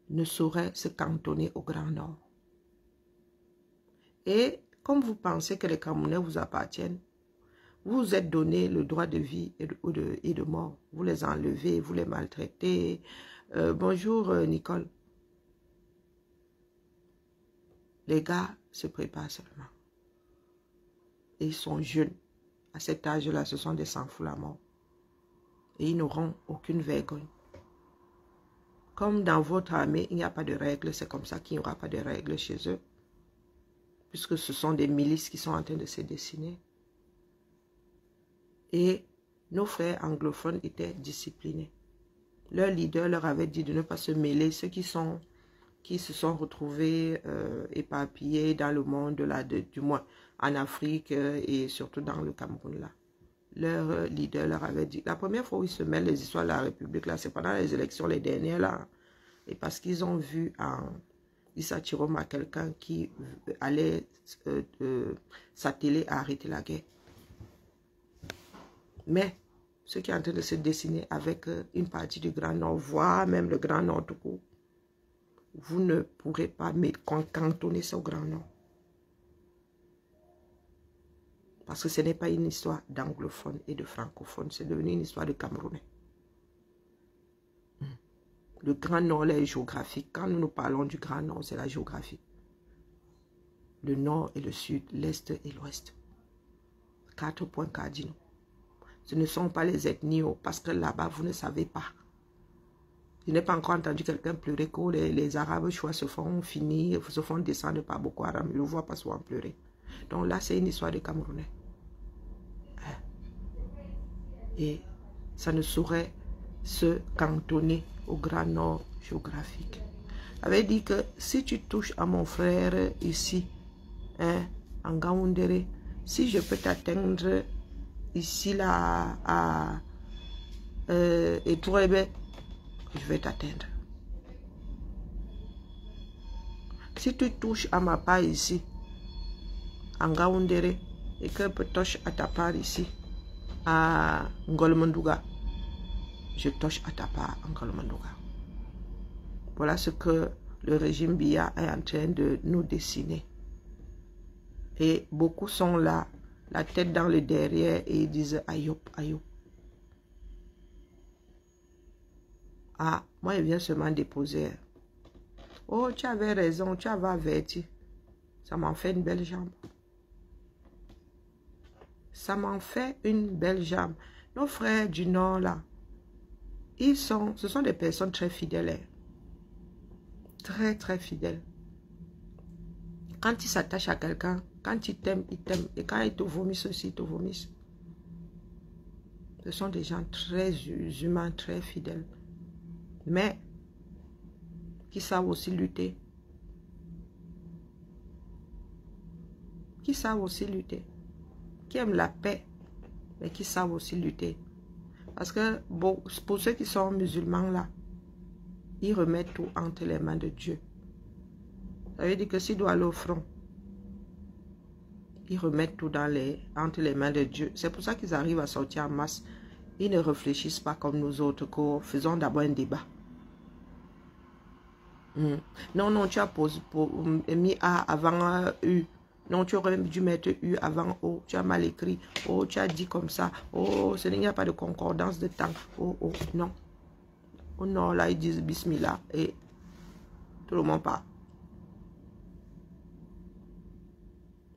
ne saurait se cantonner au Grand Nord. Et comme vous pensez que les Camerounais vous appartiennent, vous vous êtes donné le droit de vie et de mort. Vous les enlevez, vous les maltraitez. Bonjour Nicole. Les gars se préparent seulement. Et ils sont jeunes. À cet âge-là, ce sont des sans-fous la mort. Et ils n'auront aucune vergogne. Comme dans votre armée, il n'y a pas de règles, c'est comme ça qu'il n'y aura pas de règles chez eux. Puisque ce sont des milices qui sont en train de se dessiner. Et nos frères anglophones étaient disciplinés. Leur leader leur avait dit de ne pas se mêler, ceux qui se sont retrouvés éparpillés dans le monde, du moins en Afrique et surtout dans le Cameroun là. Leur leader leur avait dit, la première fois où ils se mêlent les histoires de la République là, c'est pendant les élections les dernières là. Et parce qu'ils ont vu en Issa Chiroma quelqu'un qui allait s'atteler à arrêter la guerre. Mais ce qui est en train de se dessiner avec une partie du Grand Nord, voire même le Grand Nord tout court, vous ne pourrez pas cantonner ça au Grand Nord. Parce que ce n'est pas une histoire d'anglophones et de francophones, c'est devenu une histoire de Camerounais. Le Grand Nord est géographique. Quand nous parlons du Grand Nord, c'est la géographie. Le Nord et le Sud, l'Est et l'Ouest. 4 points cardinaux. Ce ne sont pas les ethnies, parce que là-bas, vous ne savez pas. Je n'ai pas encore entendu quelqu'un pleurer que les Arabes se font finir, se font descendre par Boko Haram. Je ne le vois pas souvent pleurer. Donc là, c'est une histoire de Camerounais. Et ça ne saurait se cantonner au Grand Nord géographique. Ça veut dire que si tu touches à mon frère ici, en Gaoundéré, si je peux t'atteindre ici, là, à Etouébé, je vais t'atteindre. Si tu touches à ma part ici, en Gaoundéré, et que je touche à ta part ici, à Ngolmandouga, je touche à ta part en Ngolmandouga. Voilà ce que le régime Biya est en train de nous dessiner. Et beaucoup sont là, la tête dans le derrière, et ils disent aïop, aïop. Ah, moi, il vient seulement déposer. Oh, tu avais raison, tu avais averti. Ça m'en fait une belle jambe. Ça m'en fait une belle jambe. Nos frères du Nord, là, ce sont des personnes très fidèles. Très, très fidèles. Quand ils s'attachent à quelqu'un, quand ils t'aiment, ils t'aiment. Et quand ils te vomissent aussi, ils te vomissent. Ce sont des gens très humains, très fidèles. Mais, qui savent aussi lutter. Qui savent aussi lutter. Qui aiment la paix, mais qui savent aussi lutter. Parce que bon, pour ceux qui sont musulmans là, ils remettent tout entre les mains de Dieu. Ça veut dire que s'ils doivent aller au front, ils remettent tout entre les mains de Dieu. C'est pour ça qu'ils arrivent à sortir en masse. Ils ne réfléchissent pas comme nous autres, faisons d'abord un débat. Non, non, tu as mis A avant U. Non, tu aurais dû mettre U avant O. Tu as mal écrit. Oh, tu as dit comme ça. Oh, il n'y a pas de concordance de temps. Oh, oh, non. Oh non, là, ils disent Bismillah. Et tout le monde part.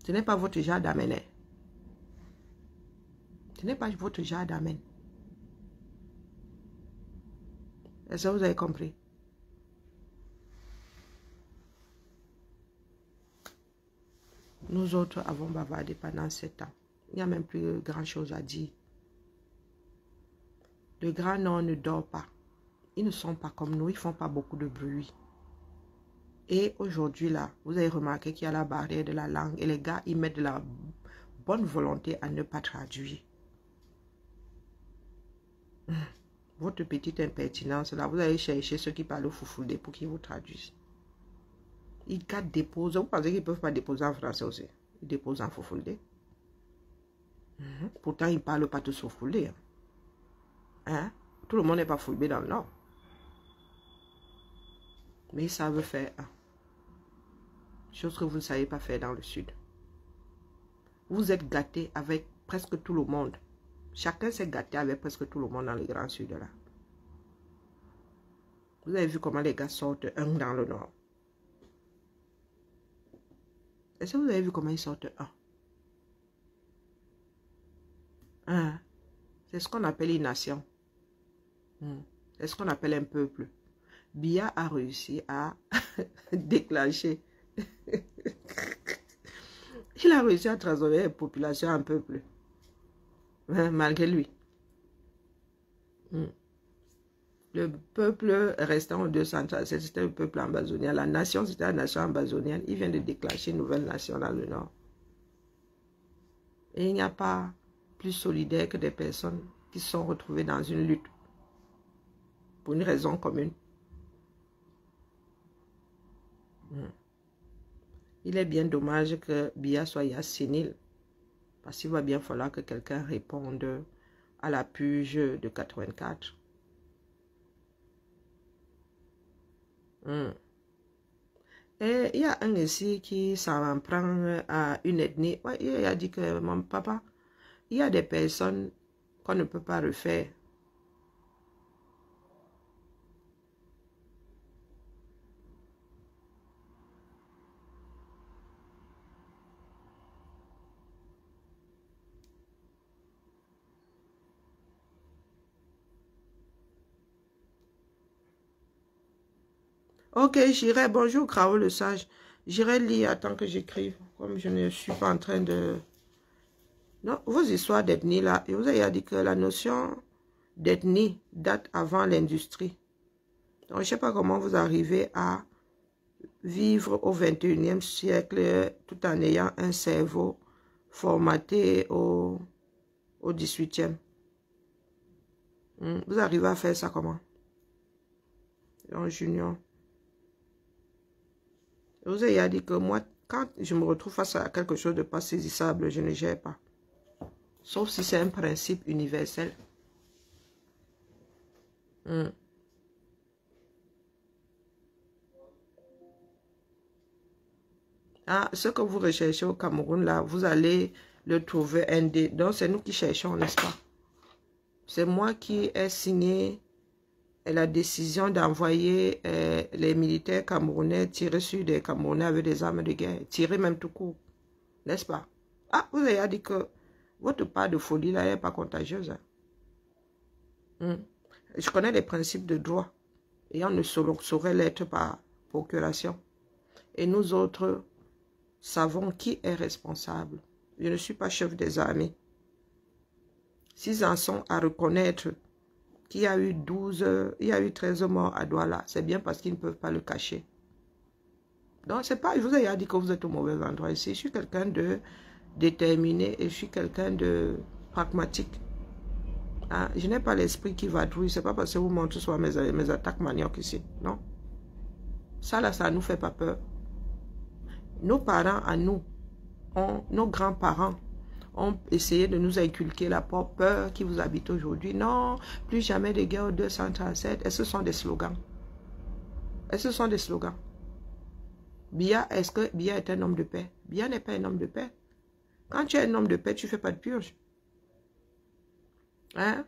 Ce n'est pas votre genre d'amen. Ce n'est pas votre genre d'amen. Est-ce que vous avez compris? Nous autres avons bavardé pendant 7 ans. Il n'y a même plus grand chose à dire. Le Grand Nord ne dort pas. Ils ne sont pas comme nous, ils ne font pas beaucoup de bruit. Et aujourd'hui là, vous avez remarqué qu'il y a la barrière de la langue et les gars, ils mettent de la bonne volonté à ne pas traduire. Votre petite impertinence là, vous allez chercher ceux qui parlent au foufoudé pour qu'ils vous traduisent. Ils déposent. Vous pensez qu'ils ne peuvent pas déposer en français aussi? Ils déposent en foufoudé. Pourtant, ils ne parlent pas tous foufoudé. Hein? Tout le monde n'est pas foulbé dans le Nord. Mais ils savent faire chose que vous ne savez pas faire dans le Sud. Vous êtes gâtés avec presque tout le monde. Chacun s'est gâté avec presque tout le monde dans le Grand Sud là. Vous avez vu comment les gars sortent un dans le Nord? Est-ce que vous avez vu comment ils sortent un? C'est ce qu'on appelle une nation. C'est ce qu'on appelle un peuple. Biya a réussi à déclencher. Il a réussi à transformer la population en peuple. Malgré lui. Mm. Le peuple restant au 237, c'était le peuple ambazonien. La nation, c'était la nation ambazonienne. Il vient de déclencher une nouvelle nation dans le nord. Et il n'y a pas plus solidaire que des personnes qui se sont retrouvées dans une lutte pour une raison commune. Il est bien dommage que Biya soit sénile, parce qu'il va bien falloir que quelqu'un réponde à la purge de 84. Et il y a un ici qui s'en prend à une ethnie. Ouais, il a dit que mon papa, il y a des personnes qu'on ne peut pas refaire. Ok, j'irai. Bonjour, Krao le sage. J'irai lire attends que j'écrive. Comme je ne suis pas en train de... Non, vos histoires d'ethnie là, je vous ai dit que la notion d'ethnie date avant l'industrie. Donc, je ne sais pas comment vous arrivez à vivre au 21e siècle tout en ayant un cerveau formaté au 18e. Vous arrivez à faire ça comment? En junior. Je vous ai dit que moi, quand je me retrouve face à quelque chose de pas saisissable, je ne gère pas. Sauf si c'est un principe universel. Ah, ce que vous recherchez au Cameroun, là, vous allez le trouver indé. Donc, c'est nous qui cherchons, n'est-ce pas? C'est moi qui ai signé la décision d'envoyer les militaires camerounais tirer sur des Camerounais avec des armes de guerre. Tirer même tout court. N'est-ce pas? Ah, vous avez dit que votre part de folie, là, n'est pas contagieuse. Hein? Je connais les principes de droit. Et on ne saurait l'être par procuration. Et nous autres savons qui est responsable. Je ne suis pas chef des armées. S'ils en sont à reconnaître qu'il y a eu 13 morts à Douala, c'est bien parce qu'ils ne peuvent pas le cacher. Donc, c'est pas, je vous ai dit que vous êtes au mauvais endroit ici. Je suis quelqu'un de déterminé et je suis quelqu'un de pragmatique. Hein? Je n'ai pas l'esprit qui vadrouille. C'est pas parce que vous montrez soit mes attaques manioc ici. Non. Ça, là, ça ne nous fait pas peur. Nos parents à nous, nos grands-parents, ont essayé de nous inculquer la peur qui vous habite aujourd'hui. Non, plus jamais de guerre au 237. Et ce sont des slogans. Et ce sont des slogans. Biya, est-ce que Biya est un homme de paix? Biya n'est pas un homme de paix. Quand tu es un homme de paix, tu ne fais pas de purge. Hein?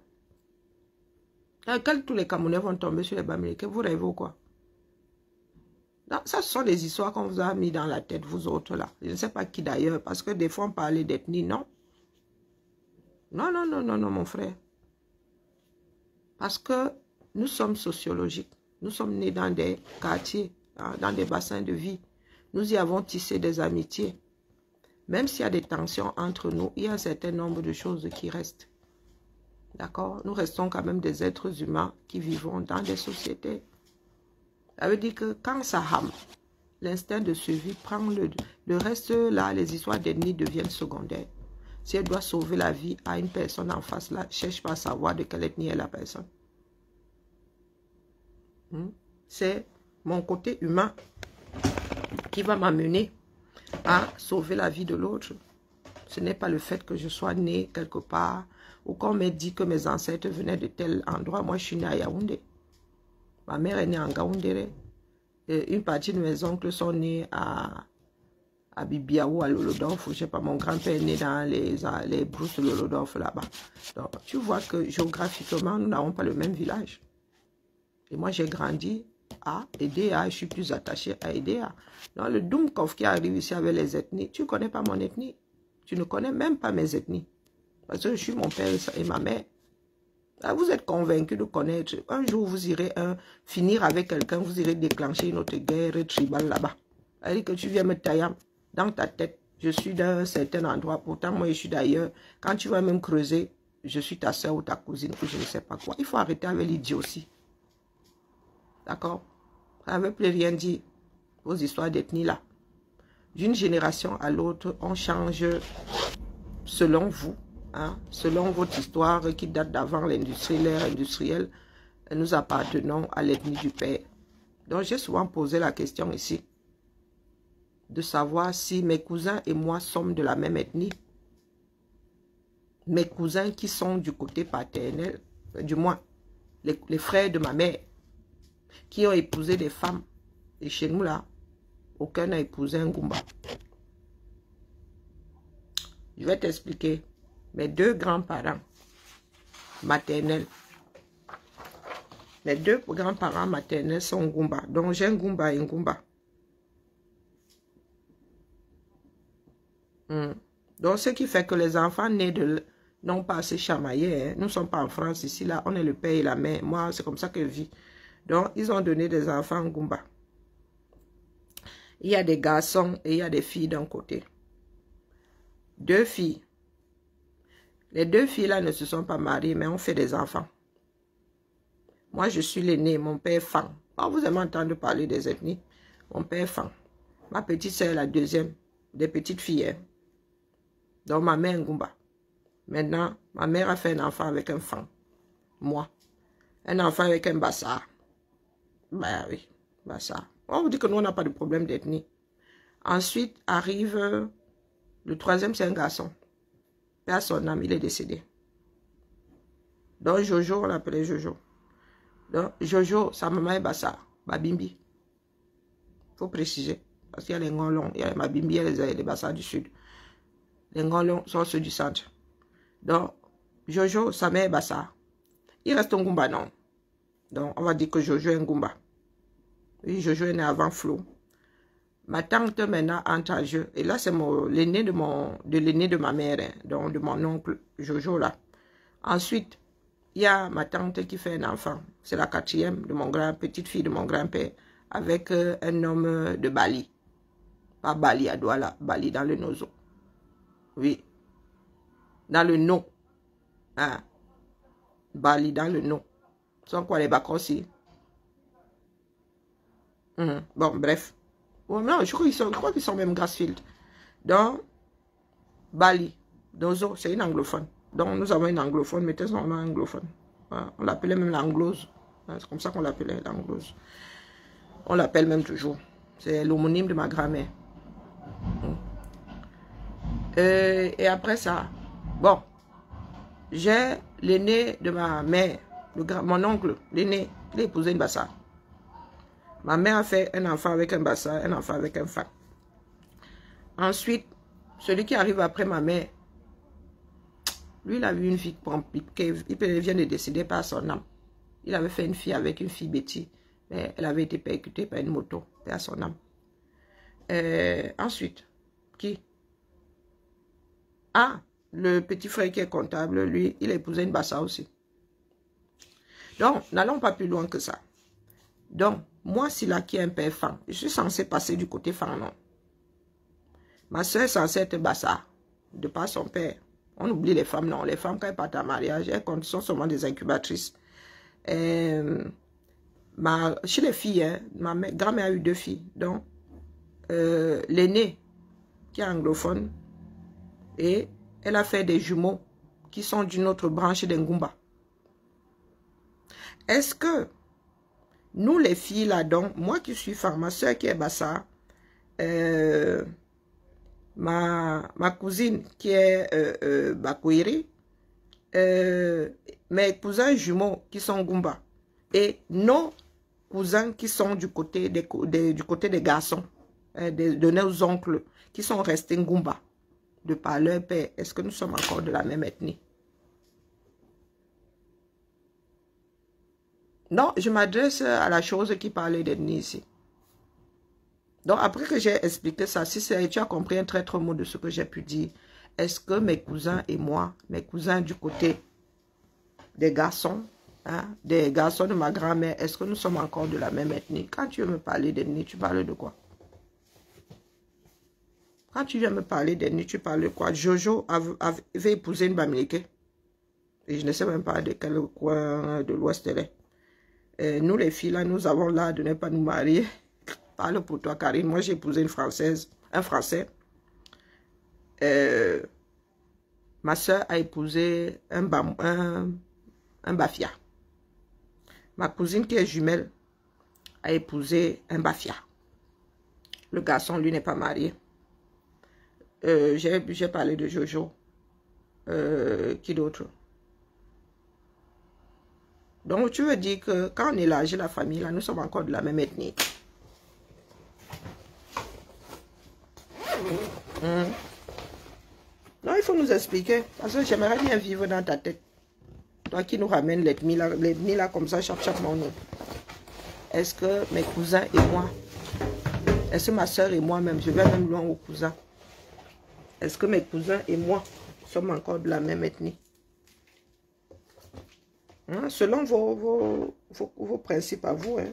Quand tous les Camerounais vont tomber sur les Bamileke, vous rêvez ou quoi? Non, ça, ce sont des histoires qu'on vous a mis dans la tête, vous autres là. Je ne sais pas qui d'ailleurs, parce que des fois on parlait d'ethnie, non? Non, non, non, non, non, mon frère. Parce que nous sommes sociologiques. Nous sommes nés dans des quartiers, hein, dans des bassins de vie. Nous y avons tissé des amitiés. Même s'il y a des tensions entre nous, il y a un certain nombre de choses qui restent. D'accord? Nous restons quand même des êtres humains qui vivons dans des sociétés. Ça veut dire que quand ça rame, l'instinct de survie prend le reste là, les histoires d'ethnie deviennent secondaires. Si elle doit sauver la vie à une personne en face là, cherche pas à savoir de quelle ethnie est la personne. C'est mon côté humain qui va m'amener à sauver la vie de l'autre. Ce n'est pas le fait que je sois né quelque part ou qu'on m'ait dit que mes ancêtres venaient de tel endroit. Moi, je suis né à Yaoundé. Ma mère est née en Gaoundéré. Une partie de mes oncles sont nés à Bibiaou, à Lolodorf. Je ne sais pas, mon grand-père est né dans les brousses de Lolodorf là-bas. Donc, tu vois que géographiquement, nous n'avons pas le même village. Et moi, j'ai grandi à Edea. Je suis plus attaché à Edea. Donc, le Doumkov qui arrive ici avec les ethnies, tu ne connais pas mon ethnie. Tu ne connais même pas mes ethnies. Parce que je suis mon père et ma mère. Là, vous êtes convaincu de connaître. Un jour, vous irez finir avec quelqu'un, vous irez déclencher une autre guerre tribale là-bas. C'est-à-dire que tu viens me tailler dans ta tête. Je suis d'un certain endroit, pourtant moi je suis d'ailleurs. Quand tu vas même creuser, je suis ta soeur ou ta cousine ou je ne sais pas quoi. Il faut arrêter avec l'idiotie. D'accord? Ça ne veut plus rien dire, vos histoires d'ethnie là. D'une génération à l'autre, on change selon vous, hein, selon votre histoire qui date d'avant l'industrie, l'ère industrielle. Nous appartenons à l'ethnie du père. Donc j'ai souvent posé la question ici de savoir si mes cousins et moi sommes de la même ethnie. Mes cousins qui sont du côté paternel, du moins les frères de ma mère, qui ont épousé des femmes. Et chez nous là, aucun n'a épousé un Goumba. Je vais t'expliquer. Mes deux grands-parents maternels, mes deux grands-parents maternels sont Goumba. Donc j'ai un Goumba et un Goumba. Donc ce qui fait que les enfants nés de... n'ont pas assez chamaillé. Hein. Nous ne sommes pas en France ici, là. On est le père et la mère. Moi, c'est comme ça que je vis. Donc, ils ont donné des enfants Goumba. Il y a des garçons et il y a des filles d'un côté. Deux filles. Les deux filles-là ne se sont pas mariées, mais ont fait des enfants. Moi, je suis l'aîné, mon père Fang. Oh, vous aimez entendre parler des ethnies. Mon père Fang. Ma petite sœur est la deuxième. Des petites filles. Hein. Donc, ma mère Goumba. Maintenant, ma mère a fait un enfant avec un Fang. Moi. Un enfant avec un Bassa. Ben oui, Bassa. On vous dit que nous, on n'a pas de problème d'ethnie. Ensuite, arrive le troisième, c'est un garçon. Père son âme, il est décédé. Donc, Jojo, on l'appelait Jojo. Donc, Jojo, sa maman est Bassa. Babimbi. Il faut préciser. Parce qu'il y a les Ngolons, il y a les Mabimbi, il y a les Bassa du sud. Les Ngolons sont ceux du centre. Donc, Jojo, sa mère est Bassa. Il reste un Goumba, non. Donc, on va dire que Jojo est un Goumba. Oui, Jojo est né avant Flo. Ma tante maintenant entre en jeu. Et là, c'est l'aîné de l'aîné de ma mère. Hein, donc, de mon oncle Jojo là. Ensuite, il y a ma tante qui fait un enfant. C'est la quatrième de mon petite fille de mon grand-père. Avec un homme de Bali. Pas Bali à Douala. Bali dans le Nozo. Oui. Dans le No. Hein. Bali dans le No. Sont quoi les Bakossi? Bon, bref. Bon, non, je crois qu'ils sont même Grassfield. Donc, Bali, Dozo, c'est une anglophone. Donc, nous avons une anglophone, mais c'est un anglophone. Hein, on l'appelait même l'anglose. Hein, c'est comme ça qu'on l'appelait, l'anglose. On l'appelle même toujours. C'est l'homonyme de ma grand-mère. Et après ça, bon, j'ai l'aîné de ma mère, mon oncle, l'aîné, il a épousé une Bassa. Ma mère a fait un enfant avec un Bassa, un enfant avec un Fang. Ensuite, celui qui arrive après ma mère, lui, il a vu une fille qui vient de décéder par son âme. Il avait fait une fille avec une fille Betty, mais elle avait été percutée par une moto, par son âme. Ensuite, qui? Ah, le petit frère qui est comptable, lui, il a épousé une Bassa aussi. Donc, n'allons pas plus loin que ça. Donc, moi, si là qui est un père Fang, je suis censé passer du côté Fang, non? Ma soeur est censée être Bassa, de par son père. On oublie les femmes, non. Les femmes, quand elles partent en mariage, elles sont seulement des incubatrices. Chez les filles, hein, ma grand-mère a eu 2 filles. Donc, l'aînée, qui est anglophone, et elle a fait des jumeaux qui sont d'une autre branche d'Engumba. Est-ce que nous, les filles, là, donc, moi qui suis femme, ma soeur qui est Bassa, ma cousine qui est Bakwiri, mes cousins jumeaux qui sont Goumba, et nos cousins qui sont du côté des garçons, de nos oncles, qui sont restés Goumba, de par leur père, est-ce que nous sommes encore de la même ethnie? Non, je m'adresse à la chose qui parlait d'ethnie ici. Donc, après que j'ai expliqué ça, si tu as compris un traître mot de ce que j'ai pu dire, est-ce que mes cousins et moi, mes cousins du côté des garçons, hein, des garçons de ma grand-mère, est-ce que nous sommes encore de la même ethnie? Quand tu veux me parler d'ethnie, tu parles de quoi? Quand tu viens me parler d'ethnie, tu parles de quoi? Jojo avait épousé une Bamileke. Et je ne sais même pas de quel coin de l'Ouest elle est. Nous, les filles, là, nous avons l'art de ne pas nous marier. Parle pour toi, Karine. Moi, j'ai épousé une Française, un Français. Ma soeur a épousé un Bafia. Ma cousine qui est jumelle a épousé un Bafia. Le garçon, lui, n'est pas marié. J'ai parlé de Jojo. Qui d'autre? Donc, tu veux dire que quand on élargit la famille, là, nous sommes encore de la même ethnie. Non, il faut nous expliquer. Parce que j'aimerais bien vivre dans ta tête. Toi qui nous ramènes l'ethnie là, comme ça, chaque moment. Est-ce que mes cousins et moi, est-ce que ma soeur et moi-même, je vais même loin aux cousins. Est-ce que mes cousins et moi sommes encore de la même ethnie? Hein? Selon vos principes à vous, hein?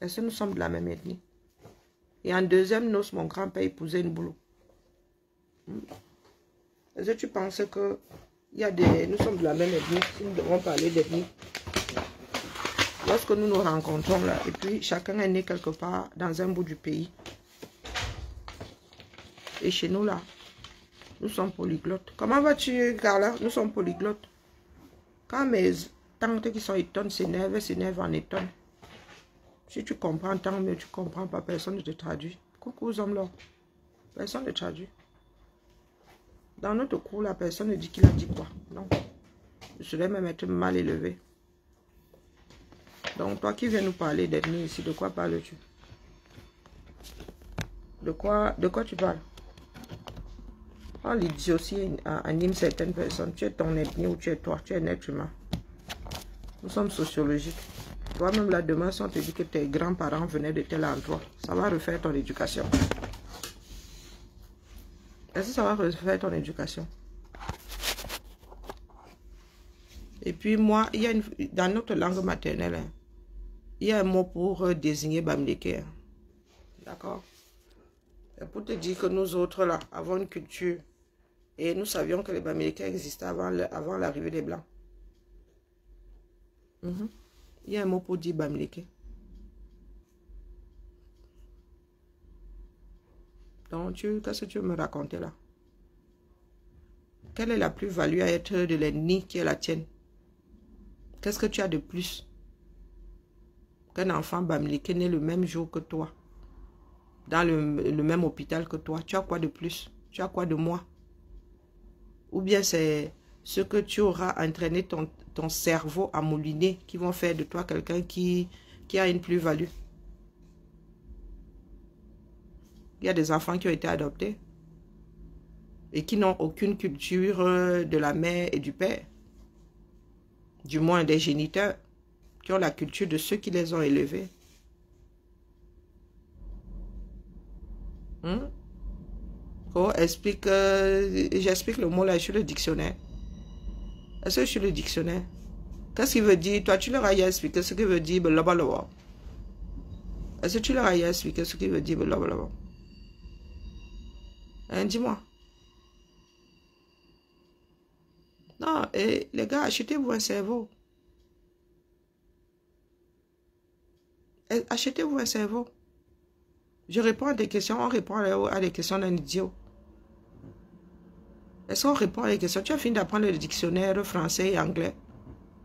Est-ce que nous sommes de la même ethnie? Et en deuxième noce, mon grand-père épousait une boulot. Est-ce que tu penses que nous sommes de la même ethnie, si nous devons parler d'ethnie? Lorsque nous nous rencontrons là, et puis chacun est né quelque part dans un bout du pays. Et chez nous là, nous sommes polyglottes. Comment vas-tu, Carla? Nous sommes polyglottes. Quand mes tantes qui sont étonnes s'énervent en étonnes. Si tu comprends, tant mieux, tu comprends pas, personne ne te traduit. Coucou aux hommes là. Personne ne traduit. Dans notre cours, la personne ne dit qu'il a dit quoi. Non. Je serais même être mal élevé. Donc, toi qui viens nous parler d'ethnie ici, de quoi parles-tu? De quoi tu parles? Quand l'idiotie anime certaines personnes, tu es ton ethnie ou tu es toi, tu es un être humain. Nous sommes sociologiques. Toi-même, là, demain, si on te dit que tes grands-parents venaient de tel endroit, ça va refaire ton éducation. Est-ce que ça va refaire ton éducation? Et puis moi, dans notre langue maternelle, hein, il y a un mot pour désigner Bamileke. Hein. D'accord? Pour te dire que nous autres, là, avons une culture. Et nous savions que les Bamileke existaient avant l'arrivée des Blancs. Il y a un mot pour dire Bamileke. Donc, qu'est-ce que tu veux me raconter là? Quelle est la plus-value à être de l'ethnie qui est la tienne? Qu'est-ce que tu as de plus? Qu'un enfant Bamileke né le même jour que toi, dans le même hôpital que toi, tu as quoi de plus? Tu as quoi de moins? Ou bien c'est ce que tu auras entraîné ton cerveau à mouliner qui vont faire de toi quelqu'un qui a une plus-value. Il y a des enfants qui ont été adoptés et qui n'ont aucune culture de la mère et du père. Du moins des géniteurs qui ont la culture de ceux qui les ont élevés. Oh, j'explique le mot là sur le dictionnaire. Est-ce que je suis le dictionnaire? Qu'est-ce qu'il veut dire? Toi, tu leur as expliqué ce qu'il veut dire blablabla. Est-ce que tu leur as expliqué ce qu'il veut dire blablabla? Hein, dis-moi. Non, et les gars, achetez-vous un cerveau. Achetez-vous un cerveau. Je réponds à des questions, on répond à des questions d'un idiot. Est-ce qu'on répond à des questions? Tu as fini d'apprendre le dictionnaire français et anglais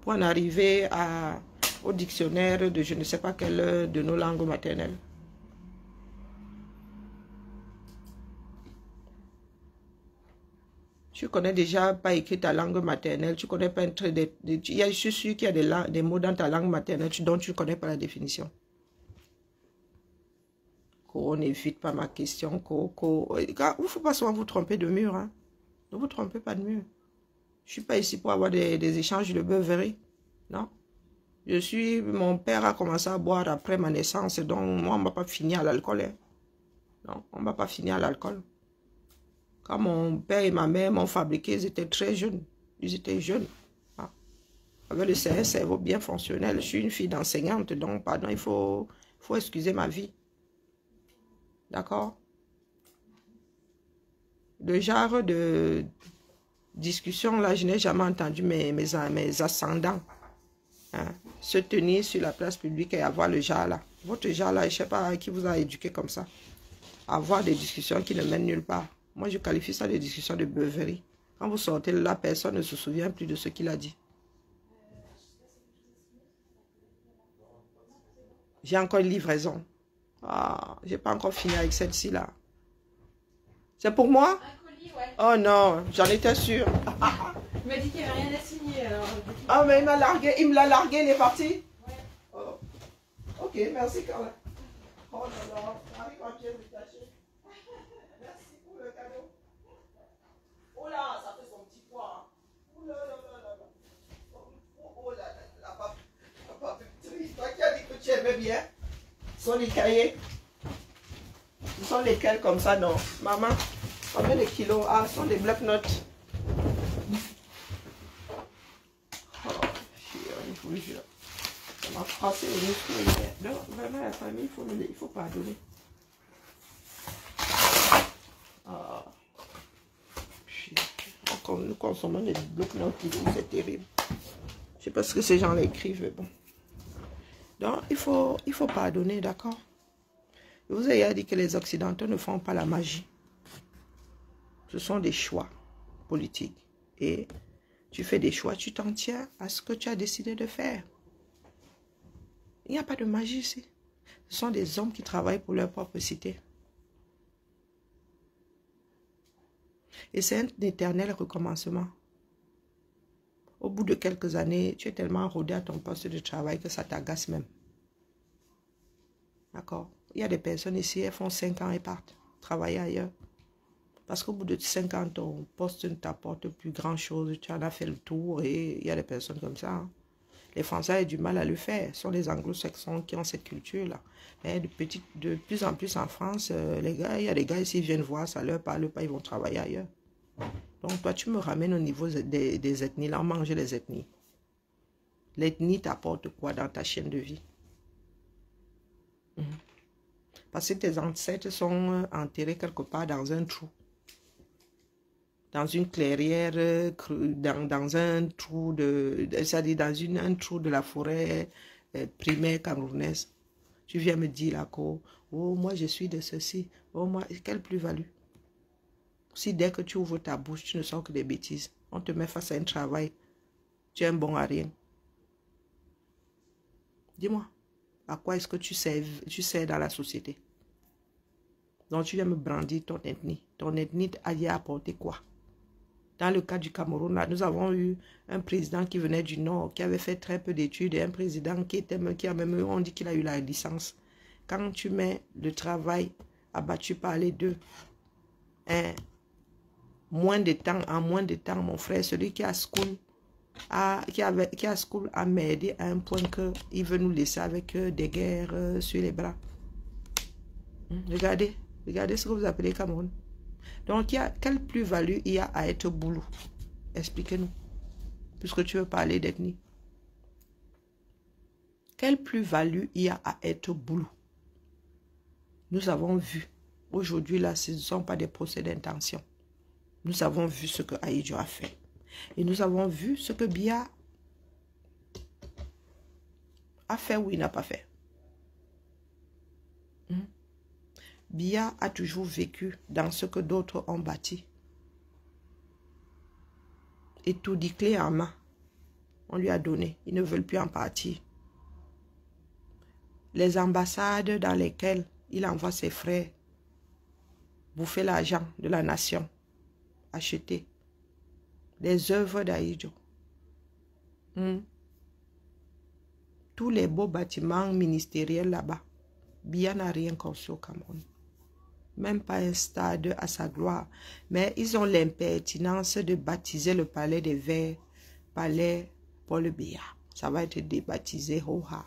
pour en arriver au dictionnaire de je ne sais pas quelle de nos langues maternelles. Tu connais déjà pas écrit ta langue maternelle, tu connais pas un trait je suis sûr qu'il y a des mots dans ta langue maternelle dont tu ne connais pas la définition. On n'évite pas ma question. Il ne faut pas souvent vous tromper de mur. Hein. Ne vous trompez pas de mur. Je ne suis pas ici pour avoir des échanges de beuverie. Non. Mon père a commencé à boire après ma naissance, donc moi, on ne va pas finir à l'alcool. Hein. Non, on ne va pas finir à l'alcool. Quand mon père et ma mère m'ont fabriqué, ils étaient très jeunes. Ils étaient jeunes. Ah. Avec un cerveau bien fonctionnel. Je suis une fille d'enseignante, donc pardon, il faut excuser ma vie. D'accord? Le genre de discussion là, je n'ai jamais entendu mes ascendants se tenir sur la place publique et avoir le genre là. Votre genre là, je ne sais pas qui vous a éduqué comme ça. Avoir des discussions qui ne mènent nulle part. Moi, je qualifie ça de discussions de beuverie. Quand vous sortez de là, personne ne se souvient plus de ce qu'il a dit. J'ai encore une livraison. Ah, j'ai pas encore fini avec celle-ci là. C'est pour moi? Un colis, ouais. Oh non, j'en étais sûre. Il m'a dit qu'il n'y avait rien à signer alors. Ah, mais il m'a largué, il me l'a largué, il est parti? Ouais. Oh. Ok, merci Carla. Oh là là, Marie quand tu es détachée. Merci pour le cadeau. Oh là, ça fait son petit poids. Oh là là là là là. Oh là là, la papeterie. Toi qui as dit que tu aimais bien. Ce sont les cahiers. Ce sont lesquels comme ça, non? Maman, combien de kilos? Ah, ce sont des bloc-notes. Oh, je vous jure. Ça m'a froissé le muscle. Donc, vraiment, la famille, il faut pardonner. Ah. Nous consommons des blocs-notes, c'est terrible. Je sais pas ce que ces gens écrivent, mais bon. Donc, il faut pardonner, d'accord? Je vous ai dit que les Occidentaux ne font pas la magie. Ce sont des choix politiques. Et tu fais des choix, tu t'en tiens à ce que tu as décidé de faire. Il n'y a pas de magie ici. Ce sont des hommes qui travaillent pour leur propre cité. Et c'est un éternel recommencement. Au bout de quelques années, tu es tellement rodé à ton poste de travail que ça t'agace même. D'accord? Il y a des personnes ici, elles font 5 ans et partent travailler ailleurs. Parce qu'au bout de 5 ans, ton poste ne t'apporte plus grand-chose. Tu en as fait le tour et il y a des personnes comme ça. Hein. Les Français ont du mal à le faire. Ce sont les anglo-saxons qui ont cette culture-là. Mais de plus en plus en France, les gars, il y a des gars ici qui viennent voir, ça leur parle pas, ils vont travailler ailleurs. Donc toi, tu me ramènes au niveau des ethnies. Là, on mange les ethnies. L'ethnie t'apporte quoi dans ta chaîne de vie? Parce que tes ancêtres sont enterrés quelque part dans un trou. Dans une clairière, dans un trou c'est-à-dire dans un trou de la forêt primaire camerounaise. Tu viens me dire là, oh, moi je suis de ceci. Oh, moi, quelle plus-value? Si dès que tu ouvres ta bouche, tu ne sors que des bêtises. On te met face à un travail. Tu es un bon à rien. Dis-moi, à quoi est-ce que tu sers dans la société? Donc tu viens me brandir ton ethnie. Ton ethnie a y apporté quoi? Dans le cas du Cameroun, là, nous avons eu un président qui venait du Nord, qui avait fait très peu d'études, et un président qui a même, on dit qu'il a eu la licence. Quand tu mets le travail abattu par les deux, hein, en moins de temps, mon frère, celui qui a school, qui a school a m'aidé à un point qu'il veut nous laisser avec des guerres sur les bras. Regardez ce que vous appelez Cameroun. Donc, quelle plus-value il y a à être boulot? Expliquez-nous. Puisque tu veux parler d'ethnie. Quelle plus-value il y a à être boulot? Nous avons vu. Aujourd'hui, là, ce ne sont pas des procès d'intention. Nous avons vu ce que Ahidjo a fait. Et nous avons vu ce que Biya a fait ou il n'a pas fait. Biya a toujours vécu dans ce que d'autres ont bâti. Et tout dit clé en main. On lui a donné. Ils ne veulent plus en partir. Les ambassades dans lesquelles il envoie ses frères bouffer l'argent de la nation, acheter les œuvres d'Ahidjo. Tous les beaux bâtiments ministériels là-bas. Biya n'a rien conçu au Cameroun. Même pas un stade à sa gloire. Mais ils ont l'impertinence de baptiser le palais des Verts, palais Paul Biya. Ça va être débaptisé Hoha.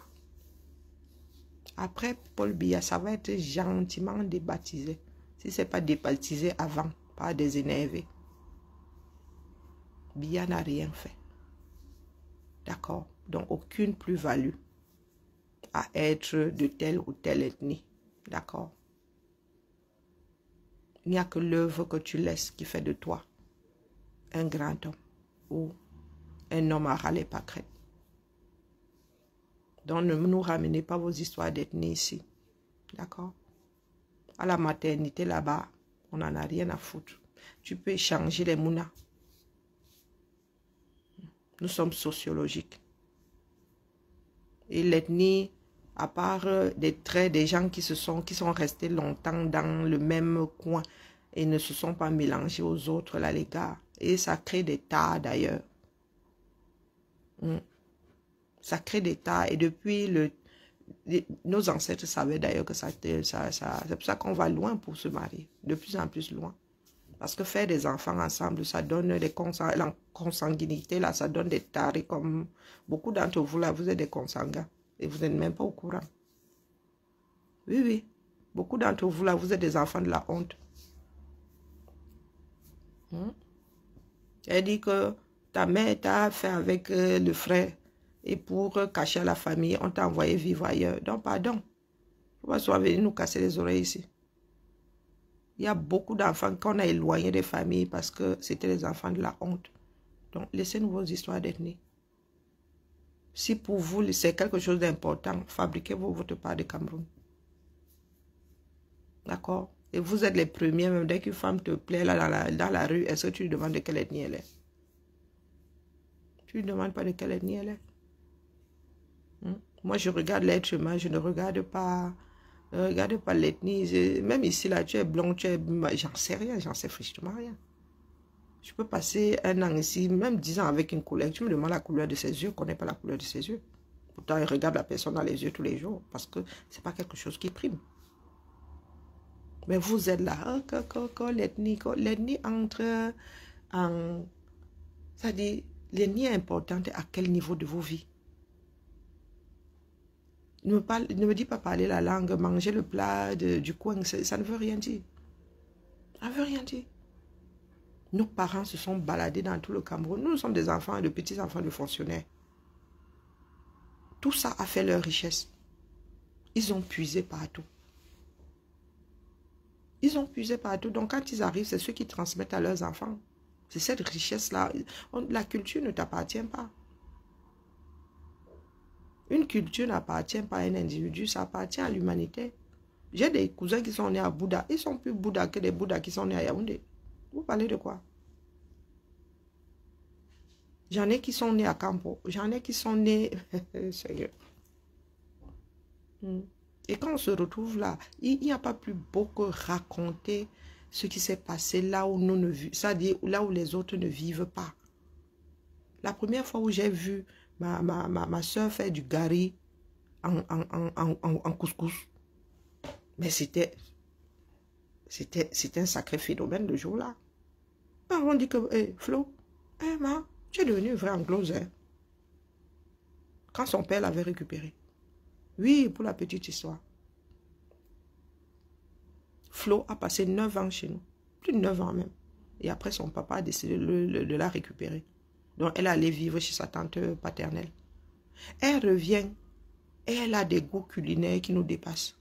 Après Paul Biya, ça va être gentiment débaptisé. Si ce n'est pas débaptisé avant, par des énervés. Biya n'a rien fait. D'accord? Donc aucune plus-value à être de telle ou telle ethnie. D'accord? Il n'y a que l'œuvre que tu laisses qui fait de toi un grand homme ou un homme à râler pas crête. Donc, ne nous ramenez pas vos histoires d'être nés ici. D'accord? À la maternité, là-bas, on n'en a rien à foutre. Tu peux échanger les mounas. Nous sommes sociologiques. Et l'ethnie, à part des traits des gens qui sont restés longtemps dans le même coin et ne se sont pas mélangés aux autres, là, les gars. Et ça crée des tas d'ailleurs. Ça crée des tas. Et depuis nos ancêtres savaient d'ailleurs que c'est pour ça qu'on va loin pour se marier. De plus en plus loin. Parce que faire des enfants ensemble, ça donne la consanguinité, là, ça donne des tarés comme beaucoup d'entre vous, là, vous êtes des consanguins. Et vous n'êtes même pas au courant. Oui, oui. Beaucoup d'entre vous, là, vous êtes des enfants de la honte. Elle dit que ta mère t'a fait avec le frère. Et pour cacher à la famille, on t'a envoyé vivre ailleurs. Donc, pardon. Pourquoi tu venir nous casser les oreilles ici? Il y a beaucoup d'enfants qu'on a éloignés des familles parce que c'était les enfants de la honte. Donc, laissez-nous vos histoires d'ethnie. Si pour vous, c'est quelque chose d'important, fabriquez-vous votre part de Cameroun. D'accord? Et vous êtes les premiers, même dès qu'une femme te plaît là, dans la rue, est-ce que tu lui demandes de quelle ethnie elle est? Tu ne lui demandes pas de quelle ethnie elle est. Moi, je regarde l'être humain, je ne regarde pas... Regardez pas l'ethnie. Même ici, là, tu es blond, tu es... J'en sais rien, j'en sais frichement rien. Je peux passer un an ici, même 10 ans avec une couleur. Tu me demandes la couleur de ses yeux, je ne connais pas la couleur de ses yeux. Pourtant, je regarde la personne dans les yeux tous les jours, parce que ce n'est pas quelque chose qui prime. Mais vous êtes là, l'ethnie entre... C'est-à-dire, l'ethnie est importante à quel niveau de vos vies? Ne me dis pas parler la langue, manger le plat du coin, ça ne veut rien dire. Ça ne veut rien dire. Nos parents se sont baladés dans tout le Cameroun. Nous sommes des enfants, de petits-enfants de fonctionnaires. Tout ça a fait leur richesse. Ils ont puisé partout. Ils ont puisé partout. Donc quand ils arrivent, c'est ceux qui transmettent à leurs enfants. C'est cette richesse-là. La culture ne t'appartient pas. Une culture n'appartient pas à un individu, ça appartient à l'humanité. J'ai des cousins qui sont nés à Bouddha. Ils sont plus Bouddha que des Bouddhas qui sont nés à Yaoundé. Vous parlez de quoi? J'en ai qui sont nés à Campo. J'en ai qui sont nés... Sérieux. Et quand on se retrouve là, il n'y a pas plus beau que raconter ce qui s'est passé là où nous ne vivons, c'est-à-dire là où les autres ne vivent pas. La première fois où j'ai vu ma soeur faire du gari en couscous, mais c'était un sacré phénomène le jour-là. On dit que, hey, Flo, tu es devenu une vraie anglaise. Hein? Quand son père l'avait récupéré. Oui, pour la petite histoire. Flo a passé 9 ans chez nous. Plus de 9 ans même. Et après, son papa a décidé de la récupérer. Donc, elle allait vivre chez sa tante paternelle. Elle revient et elle a des goûts culinaires qui nous dépassent.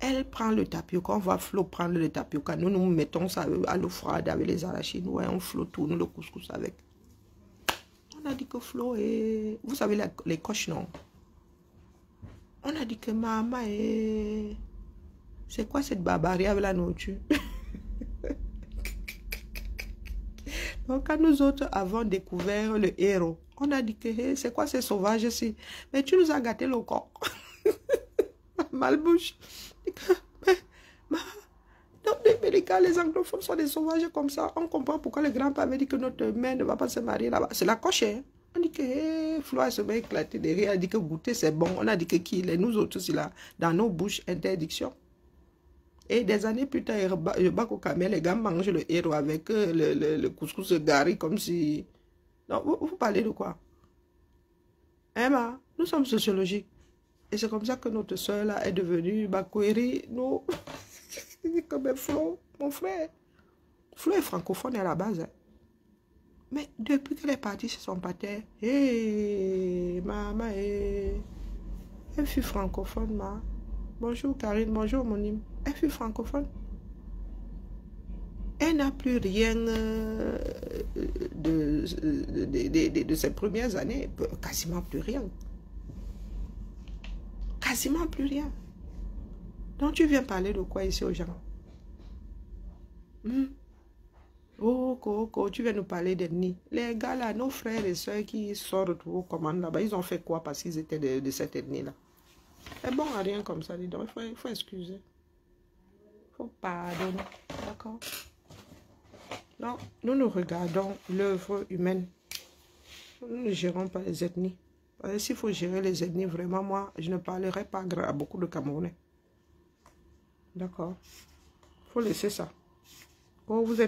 Elle prend le tapioca. On voit Flo prendre le tapioca. Nous mettons ça à l'eau froide avec les arachides. Ouais, on Flo tourne le couscous avec. On a dit que Flo est... Vous savez, les coches, non? On a dit que maman est... C'est quoi cette barbarie avec la nourriture? Donc, quand nous autres avons découvert le héros, on a dit que hey, c'est quoi ces sauvages-ci? Mais tu nous as gâté le corps. Malbouche. Mais quand les anglophones sont des sauvages comme ça, on comprend pourquoi le grand-père avait dit que notre mère ne va pas se marier là-bas. C'est la coche. Hein? On dit que hey, Flo se met éclaté derrière. Elle dit que goûter c'est bon. On a dit que qui il est. Nous autres, c'est là. Dans nos bouches, interdiction. Et des années plus tard, le bac au Cameroun, les gars mangent le héros avec le couscous gari comme si... Non, vous parlez de quoi? Emma, nous sommes sociologiques. Et c'est comme ça que notre soeur là est devenue Bakweri. Nous, comme Flo, mon frère. Flo est francophone à la base. Hein. Mais depuis qu'elle est partie chez son père, hé, maman, elle fut francophone, ma. Bonjour Karine, bonjour Monim. Elle fut francophone. Elle n'a plus rien de ses premières années, quasiment plus rien. Quasiment plus rien. Donc tu viens parler de quoi ici aux gens? Oh, tu viens nous parler d'ethnie. Les gars là, nos frères et soeurs qui sortent aux commandes là-bas, ils ont fait quoi parce qu'ils étaient de cette ethnie-là? C'est bon à rien comme ça, dis donc. Il faut excuser. Il faut pardonner. D'accord? Non, nous regardons l'œuvre humaine. Nous ne gérons pas les ethnies. Parce que s'il faut gérer les ethnies, vraiment, moi, je ne parlerai pas à beaucoup de Camerounais. D'accord? Il faut laisser ça. Quand vous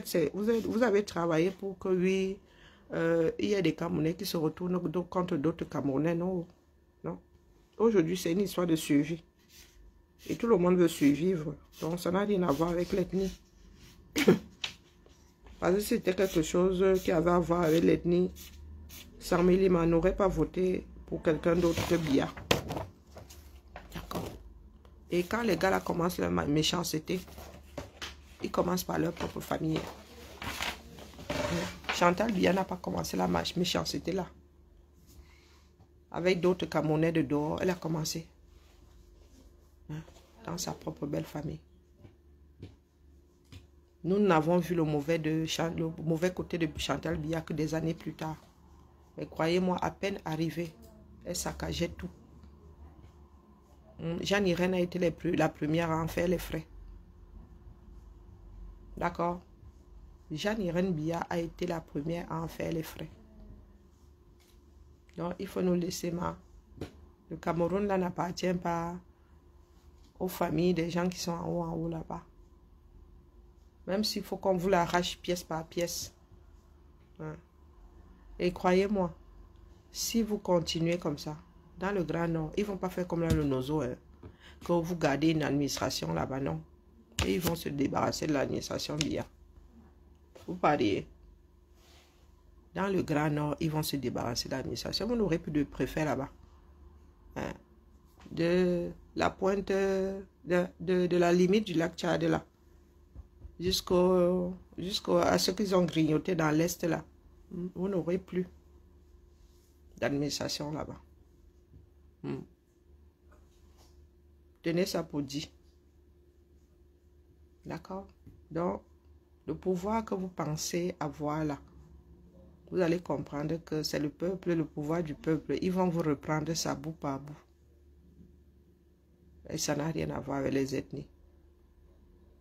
avez travaillé pour que, oui, il y ait des Camerounais qui se retournent contre d'autres Camerounais. Non. Non. Aujourd'hui, c'est une histoire de survie. Et tout le monde veut survivre. Donc, ça n'a rien à voir avec l'ethnie. Parce que si c'était quelque chose qui avait à voir avec l'ethnie, Sammy Lima n'aurait pas voté pour quelqu'un d'autre que Biya. D'accord. Et quand les gars là commencent leur méchanceté, ils commencent par leur propre famille. Chantal Biya n'a pas commencé la méchanceté là. Avec d'autres Camerounais de dehors, elle a commencé. Dans sa propre belle famille. Nous n'avons vu le mauvais côté de Chantal Biya que des années plus tard. Mais croyez-moi, à peine arrivée, elle saccageait tout. Jeanne Irène a été la première à en faire les frais. D'accord? Jeanne Irène Biya a été la première à en faire les frais. Donc, il faut nous laisser Le Cameroun, là, n'appartient pas aux familles des gens qui sont en haut là-bas. Même s'il faut qu'on vous l'arrache pièce par pièce. Et croyez-moi, si vous continuez comme ça, dans le Grand Nord, ils ne vont pas faire comme dans le Nozo, que vous gardez une administration là-bas, non. Et ils vont se débarrasser de l'administration Biya. Vous parlez. Dans le Grand Nord, ils vont se débarrasser de l'administration. Vous n'aurez plus de préfet là-bas. De la pointe de la limite du lac Tchad là. À ce qu'ils ont grignoté dans l'Est là. Vous n'aurez plus d'administration là-bas. Tenez ça pour dit. D'accord? Donc, le pouvoir que vous pensez avoir là, vous allez comprendre que c'est le peuple, le pouvoir du peuple. Ils vont vous reprendre ça bout par bout. Et ça n'a rien à voir avec les ethnies.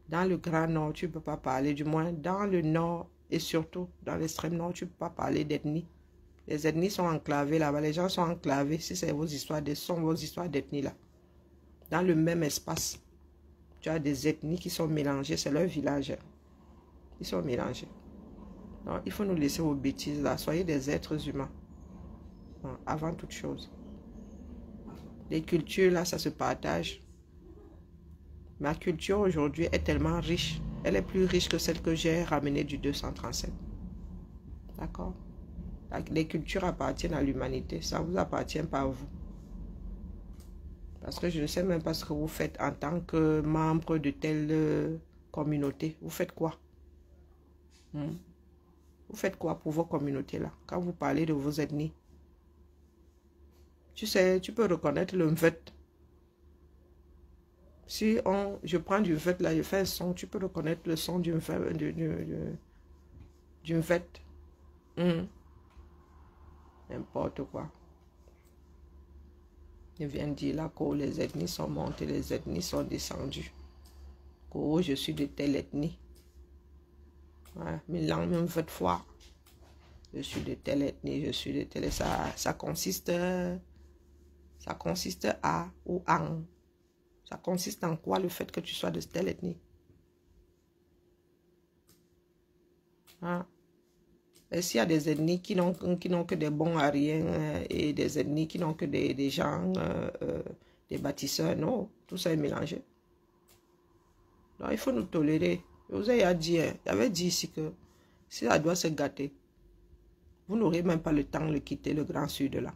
Dans le Grand Nord, tu ne peux pas parler, du moins dans le Nord et surtout dans l'extrême Nord, tu ne peux pas parler d'ethnie. Les ethnies sont enclavées là-bas, les gens sont enclavés. Si c'est vos histoires d'ethnie là. Dans le même espace, tu as des ethnies qui sont mélangées, c'est leur village. Ils sont mélangés. Donc, il faut nous laisser aux bêtises là. Soyez des êtres humains. Avant toute chose. Les cultures là, ça se partage. Ma culture aujourd'hui est tellement riche. Elle est plus riche que celle que j'ai ramenée du 237. D'accord? Les cultures appartiennent à l'humanité. Ça ne vous appartient pas à vous. Parce que je ne sais même pas ce que vous faites en tant que membre de telle communauté. Vous faites quoi? Vous faites quoi pour vos communautés là? Quand vous parlez de vos ethnies. Tu sais, tu peux reconnaître le Mvet. Si je prends du Mvet là, je fais un son, tu peux reconnaître le son du Mvet. N'importe quoi. Il vient dire là que les ethnies sont montées, les ethnies sont descendues. Que je suis de telle ethnie. Ouais, mais langue même fait fois. Je suis de telle ethnie, je suis de telle. Ça consiste à ou en. Ça consiste en quoi le fait que tu sois de telle ethnie? Et s'il y a des ethnies qui n'ont que des bons à rien et des ethnies qui n'ont que des gens, des bâtisseurs, non, tout ça est mélangé. Donc il faut nous tolérer. Je vous ai dit, j'avais dit ici que si ça doit se gâter, vous n'aurez même pas le temps de quitter le Grand Sud là.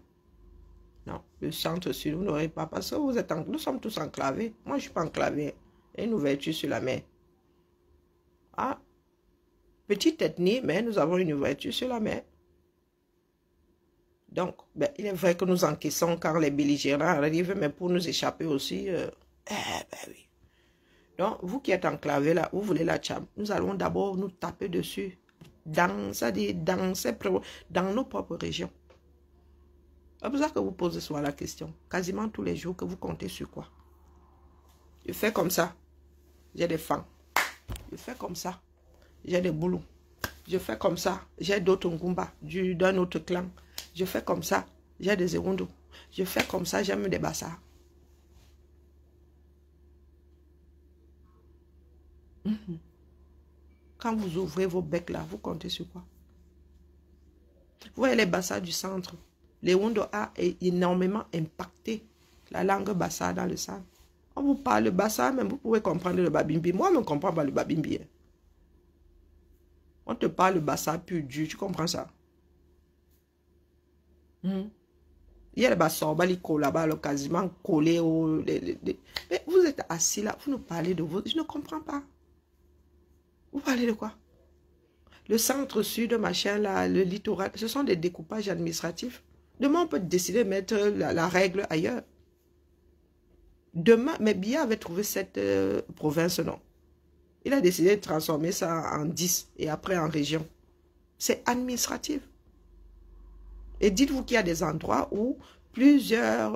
Non, le centre-sud, vous n'aurez pas, parce que nous sommes tous enclavés. Moi, je ne suis pas enclavé. Il y a une ouverture sur la mer. Petite ethnie, mais nous avons une ouverture sur la mer. Donc, ben, il est vrai que nous encaissons quand les belligérants arrivent, mais pour nous échapper aussi, ben oui. Donc, vous qui êtes enclavé là, vous voulez la Tchad, nous allons d'abord nous taper dessus, dans nos propres régions. C'est pour ça que vous posez souvent la question, quasiment tous les jours, que vous comptez sur quoi? Je fais comme ça, j'ai des fans. Je fais comme ça, j'ai des boulons. Je fais comme ça, j'ai d'autres Ngumba d'un autre clan. Je fais comme ça, j'ai des Ewondo. Je fais comme ça, j'aime des Bassas. Quand vous ouvrez vos becs là, vous comptez sur quoi? Vous voyez les Bassas du centre. Les Ewondo a énormément impacté la langue Bassa dans le centre. On vous parle le Bassa, même vous pouvez comprendre le Babimbi. Moi, je ne comprends pas le Babimbi. On te parle le Bassa pur dur, tu comprends ça? Il y a les Bassorba, les là-bas, quasiment collés au... Mais vous êtes assis là, vous nous parlez de vous. Je ne comprends pas. Vous parlez de quoi? Le centre-sud, machin, là, le littoral, ce sont des découpages administratifs. Demain, on peut décider de mettre la règle ailleurs. Demain, mais Biya avait trouvé cette province, non? Il a décidé de transformer ça en 10 et après en région. C'est administratif. Et dites-vous qu'il y a des endroits où plusieurs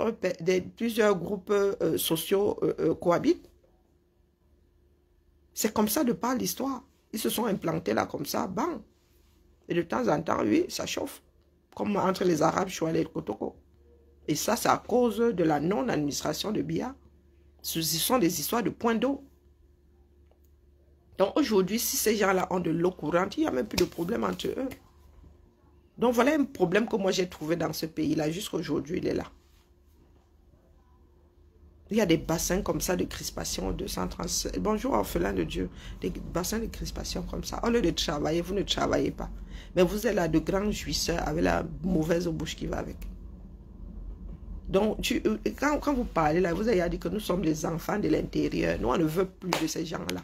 groupes sociaux cohabitent. C'est comme ça de par l'histoire. Ils se sont implantés là comme ça, bang. Et de temps en temps, oui, ça chauffe. Comme entre les Arabes, Choual et le Kotoko. Et ça, c'est à cause de la non-administration de Biya. Ce sont des histoires de points d'eau. Donc aujourd'hui, si ces gens-là ont de l'eau courante, il n'y a même plus de problème entre eux. Donc voilà un problème que moi j'ai trouvé dans ce pays-là. Jusqu'à aujourd'hui, il est là. Il y a des bassins comme ça de crispation, 237. Bonjour, orphelin de Dieu. Des bassins de crispation comme ça. Au lieu de travailler, vous ne travaillez pas. Mais vous êtes là de grands jouisseurs avec la mauvaise bouche qui va avec. Donc, quand vous parlez là, vous avez dit que nous sommes les enfants de l'intérieur. Nous, on ne veut plus de ces gens-là.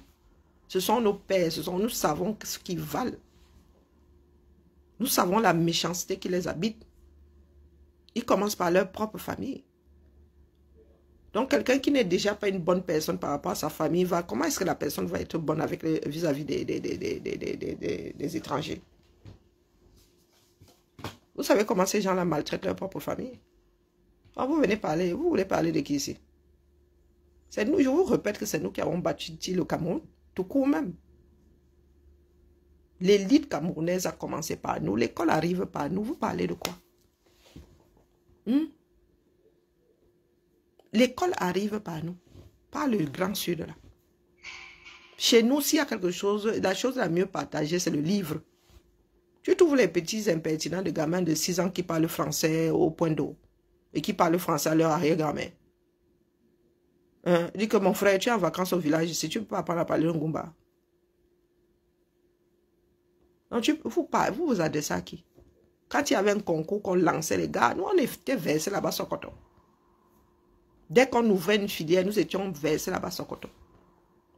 Ce sont nos pères, nous savons ce qu'ils valent. Nous savons la méchanceté qui les habite. Ils commencent par leur propre famille. Donc, quelqu'un qui n'est déjà pas une bonne personne par rapport à sa famille, comment est-ce que la personne va être bonne avec vis-à-vis des étrangers? Vous savez comment ces gens-là maltraitent leur propre famille? Quand vous venez parler, vous voulez parler de qui ici? C'est nous, je vous répète que c'est nous qui avons battu le Cameroun, tout court même. L'élite camerounaise a commencé par nous, l'école arrive par nous, vous parlez de quoi? L'école arrive par nous, par le grand sud là. Chez nous, s'il y a quelque chose, la chose la mieux partagée, c'est le livre. Tu trouves les petits impertinents de gamins de 6 ans qui parlent français au point d'eau et qui parlent français à leur arrière-grand-mère. Dis que mon frère, tu es en vacances au village ici, tu ne peux pas apprendre à parler Ngumba. Donc, vous vous adressez à qui? Quand il y avait un concours qu'on lançait les gars, nous on était versés là-bas sur Sokoto. Dès qu'on ouvrait une filière, nous étions versés là-bas sur Sokoto.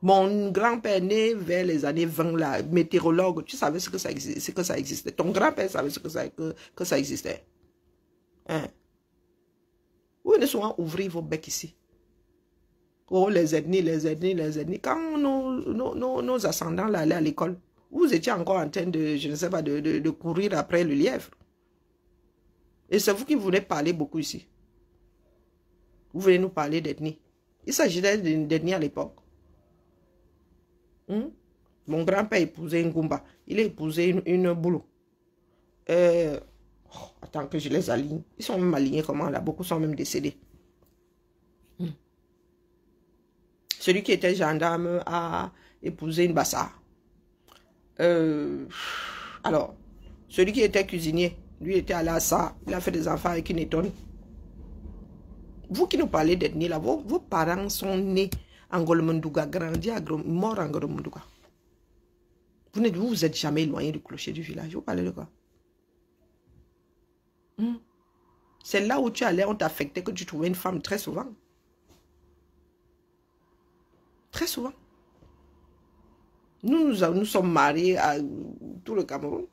Mon grand-père né vers les années 20, là, météorologue, tu savais ce que ça existait. Ton grand-père savait ce que ça existait. Hein? Vous venez souvent ouvrir vos becs ici. Oh, les ethnies. Quand nos ascendants là, allaient à l'école, vous étiez encore en train de, je ne sais pas, de courir après le lièvre. Et c'est vous qui voulez parler beaucoup ici. Vous voulez nous parler d'ethnie. Il s'agissait d'ethnie à l'époque. Mon grand-père épousait une Ngumba. Il a épousé une boulot. Attends que je les aligne. Ils sont même alignés comment là? Beaucoup sont même décédés. Celui qui était gendarme a épousé une Bassa. Alors, celui qui était cuisinier, lui était allé à ça. Il a fait des enfants avec une étonne. Vous qui nous parlez d'ethnie là, vos parents sont nés en Golomondouga, grandis morts en Golomondouga. Vous êtes jamais éloigné du clocher du village. Vous parlez de quoi? C'est là où tu allais, on t'affectait que tu trouvais une femme très souvent. Très souvent. Nous sommes mariés à tout le Cameroun.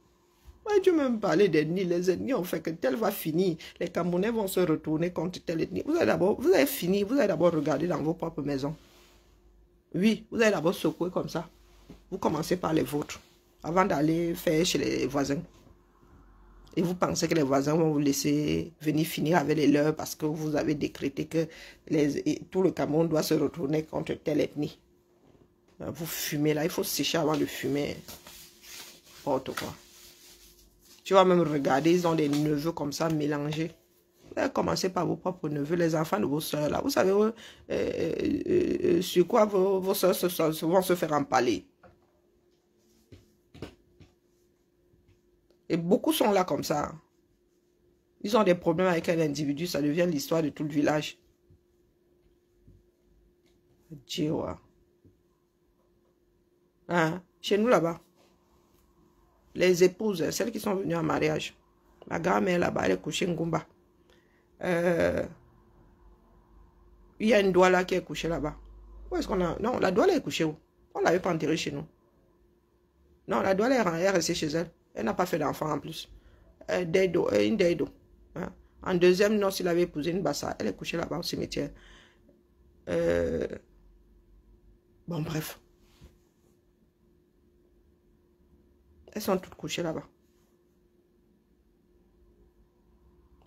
Ouais, tu m'as même parlé d'ethnie. Les ethnies ont fait que tel va finir. Les Camerounais vont se retourner contre telle ethnie. Vous avez fini, vous avez d'abord regardé dans vos propres maisons. Oui, vous allez d'abord secouer comme ça. Vous commencez par les vôtres, avant d'aller faire chez les voisins. Et vous pensez que les voisins vont vous laisser venir finir avec les leurs parce que vous avez décrété que tout le Cameroun doit se retourner contre telle ethnie. Vous fumez là, il faut sécher avant de fumer. N'importe quoi. Tu vas même regarder, ils ont des neveux comme ça mélangés. Vous allez commencer par vos propres neveux, les enfants de vos soeurs là. Vous savez sur quoi vos soeurs vont se faire empaler. Et beaucoup sont là comme ça. Ils ont des problèmes avec un individu, ça devient l'histoire de tout le village. Djiwa. Hein? Chez nous là-bas, les épouses, celles qui sont venues en mariage, ma grand-mère là-bas, elle est couchée Ngumba. Il y a une Douala qui est couchée là-bas. Où est-ce qu'on a... Non, la Douala est couchée où? On ne l'avait pas enterrée chez nous. Non, la Douala est restée chez elle. Elle n'a pas fait d'enfant en plus. Une Deido. Hein? En deuxième noce, il avait épousé une Bassa. Elle est couchée là-bas au cimetière. Bon, bref. Elles sont toutes couchées là-bas.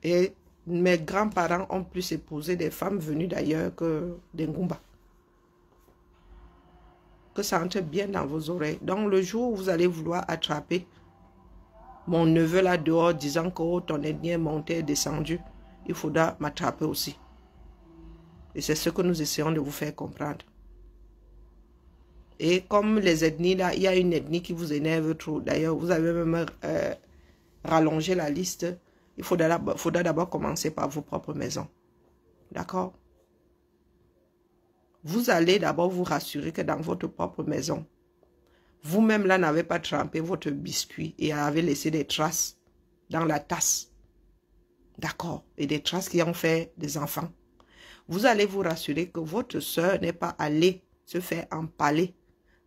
Et mes grands-parents ont plus épousé des femmes venues d'ailleurs que des Ngumba. Que ça entre bien dans vos oreilles. Donc le jour où vous allez vouloir attraper mon neveu là dehors disant que oh, ton ethnie est montée et descendu, il faudra m'attraper aussi. Et c'est ce que nous essayons de vous faire comprendre. Et comme les ethnies là, il y a une ethnie qui vous énerve trop. D'ailleurs, vous avez même rallongé la liste. Il faudra d'abord commencer par vos propres maisons. D'accord? Vous allez d'abord vous rassurer que dans votre propre maison, vous-même là n'avez pas trempé votre biscuit et avez laissé des traces dans la tasse. D'accord? Et des traces qui ont fait des enfants. Vous allez vous rassurer que votre soeur n'est pas allée se faire empaler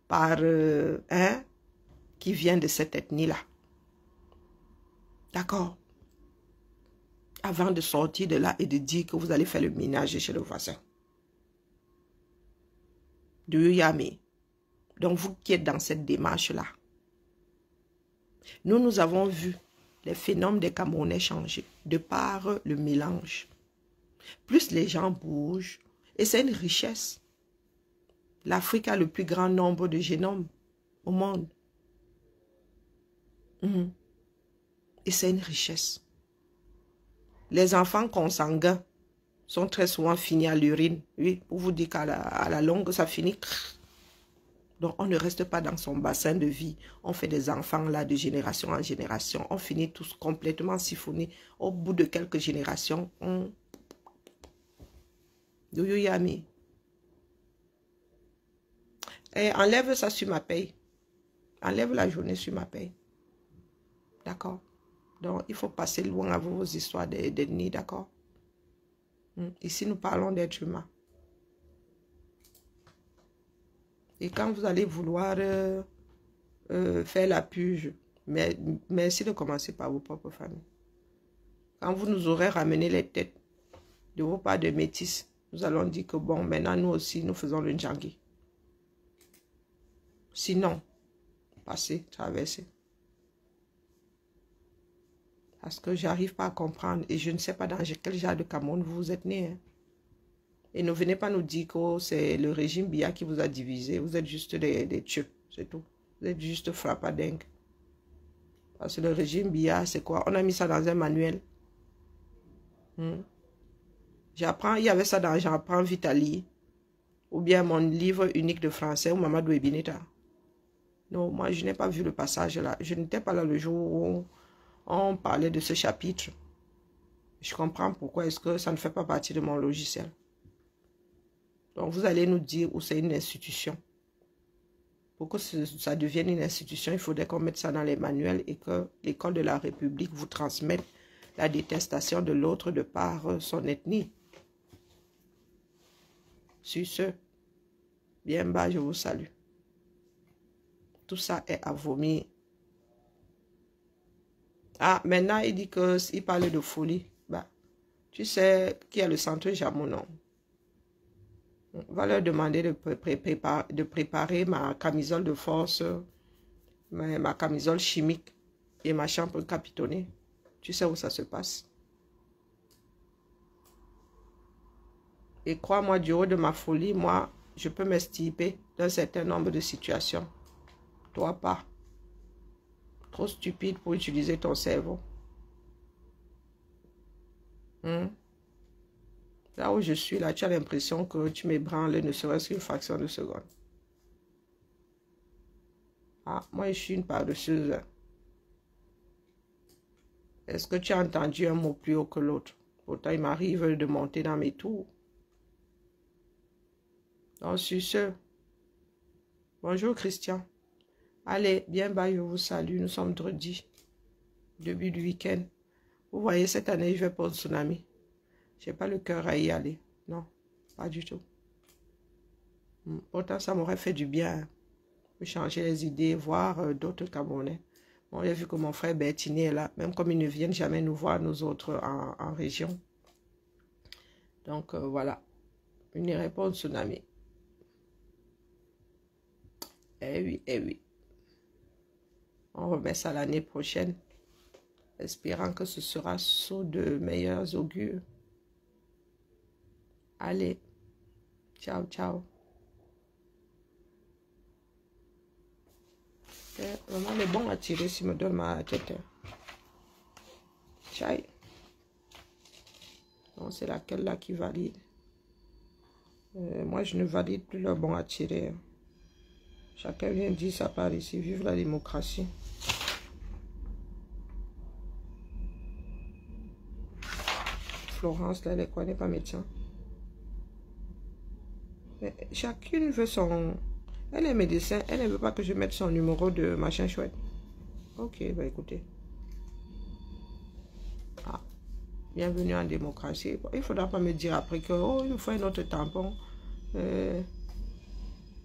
par un qui vient de cette ethnie-là. D'accord? Avant de sortir de là et de dire que vous allez faire le ménage chez le voisin. Do you hear me? Donc vous qui êtes dans cette démarche-là, nous avons vu les phénomènes des Camerounais changer de par le mélange. Plus les gens bougent, et c'est une richesse. L'Afrique a le plus grand nombre de génomes au monde. Et c'est une richesse. Les enfants consanguins sont très souvent finis à l'urine. Oui, pour vous dire qu'à la longue, ça finit. Donc, on ne reste pas dans son bassin de vie. On fait des enfants là de génération en génération. On finit tous complètement siphonnés. Au bout de quelques générations, on... Do you hear me? Et enlève ça sur ma paye. Enlève la journée sur ma paye. D'accord? Donc, il faut passer loin avec vos histoires d'ennemis, d'accord? Ici, nous parlons d'êtres humains. Et quand vous allez vouloir faire la purge, merci de commencer par vos propres familles. Quand vous nous aurez ramené les têtes de vos parts de métis, nous allons dire que bon, maintenant nous aussi, nous faisons le Ndjangui. Sinon, passez, traversez. Parce que je n'arrive pas à comprendre et je ne sais pas dans quel genre de Cameroun vous êtes né. Hein. Et ne venez pas nous dire que c'est le régime Biya qui vous a divisé. Vous êtes juste des tchèques, c'est tout. Vous êtes juste frappadingue. Parce que le régime Biya, c'est quoi? On a mis ça dans un manuel. J'apprends, il y avait ça dans J'apprends Vitali. Ou bien mon livre unique de français ou Mamadou Ebineta. Non, moi je n'ai pas vu le passage là. Je n'étais pas là le jour où on parlait de ce chapitre. Je comprends pourquoi est-ce que ça ne fait pas partie de mon logiciel. Donc vous allez nous dire où c'est une institution. Pour que ça devienne une institution, il faudrait qu'on mette ça dans les manuels et que l'école de la République vous transmette la détestation de l'autre de par son ethnie. Sur ce, bien bas, je vous salue. Tout ça est à vomir. Ah, maintenant, il dit qu'il parle de folie. Bah, tu sais qui est le centre Jamon, non? On va leur demander de préparer ma camisole de force, ma camisole chimique et ma chambre capitonnée. Tu sais où ça se passe. Et crois-moi, du haut de ma folie, moi, je peux m'extirper d'un certain nombre de situations. Toi, pas. Trop stupide pour utiliser ton cerveau. Là où je suis, là, tu as l'impression que tu m'ébranles ne serait-ce qu'une fraction de seconde. Ah, moi, je suis une par-dessus. Est-ce que tu as entendu un mot plus haut que l'autre? Pourtant, il m'arrive de monter dans mes tours. Donc, sur ce, bonjour Christian. Allez, bien bas, je vous salue. Nous sommes vendredi, début du week-end. Vous voyez, cette année, je vais pour un tsunami. Je n'ai pas le cœur à y aller. Non, pas du tout. Pourtant, ça m'aurait fait du bien. Changer les idées, voir d'autres Camerounais. Bon, j'ai vu que mon frère Bertini est là. Même comme ils ne viennent jamais nous voir, nous autres, en région. Donc, voilà. On n'irait pas au tsunami. Eh oui, eh oui. On remet ça l'année prochaine. Espérant que ce sera sous de meilleurs augures. Allez. Ciao, ciao. Vraiment, les bons à tirer s'il me donne ma tête. Ciao. Non, c'est laquelle là qui valide. Moi, je ne valide plus le bon à tirer. Chacun vient dire sa part ici. Vive la démocratie. Florence, là, elle n'est pas médecin. Mais chacune veut son... Elle est médecin. Elle ne veut pas que je mette son numéro de machin chouette. Ok, bah écoutez. Ah, bienvenue en démocratie. Il ne faudra pas me dire après que... Oh, il me faut un autre tampon. Il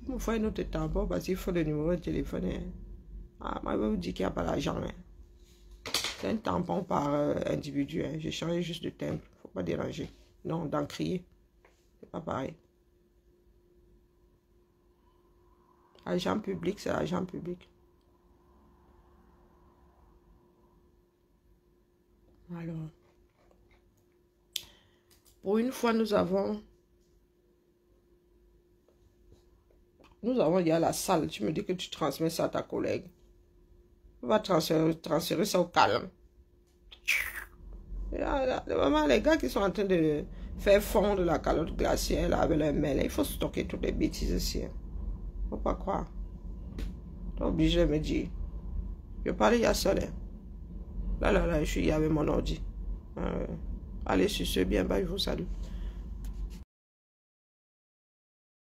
me faut un autre tampon parce qu'il faut le numéro de téléphone. Ah, moi, je vais vous dire qu'il n'y a pas d'argent. C'est un tampon par individu. J'ai changé juste de timbre. Il ne faut pas déranger. Non, d'encrier. C'est pas pareil. Agent public, c'est agent public. Alors, pour une fois, nous avons, il y a la salle. Tu me dis que tu transmets ça à ta collègue. On va transférer ça au calme. Vraiment, les gars qui sont en train de faire fondre la calotte glaciaire là, avec leur mail, il faut stocker toutes les bêtises ici. Faut pas croire. Tu es obligé de me dire. Je parlais il y a seul. Là, je suis avec mon ordi. Allez, sur ce, bien bas, je vous salue.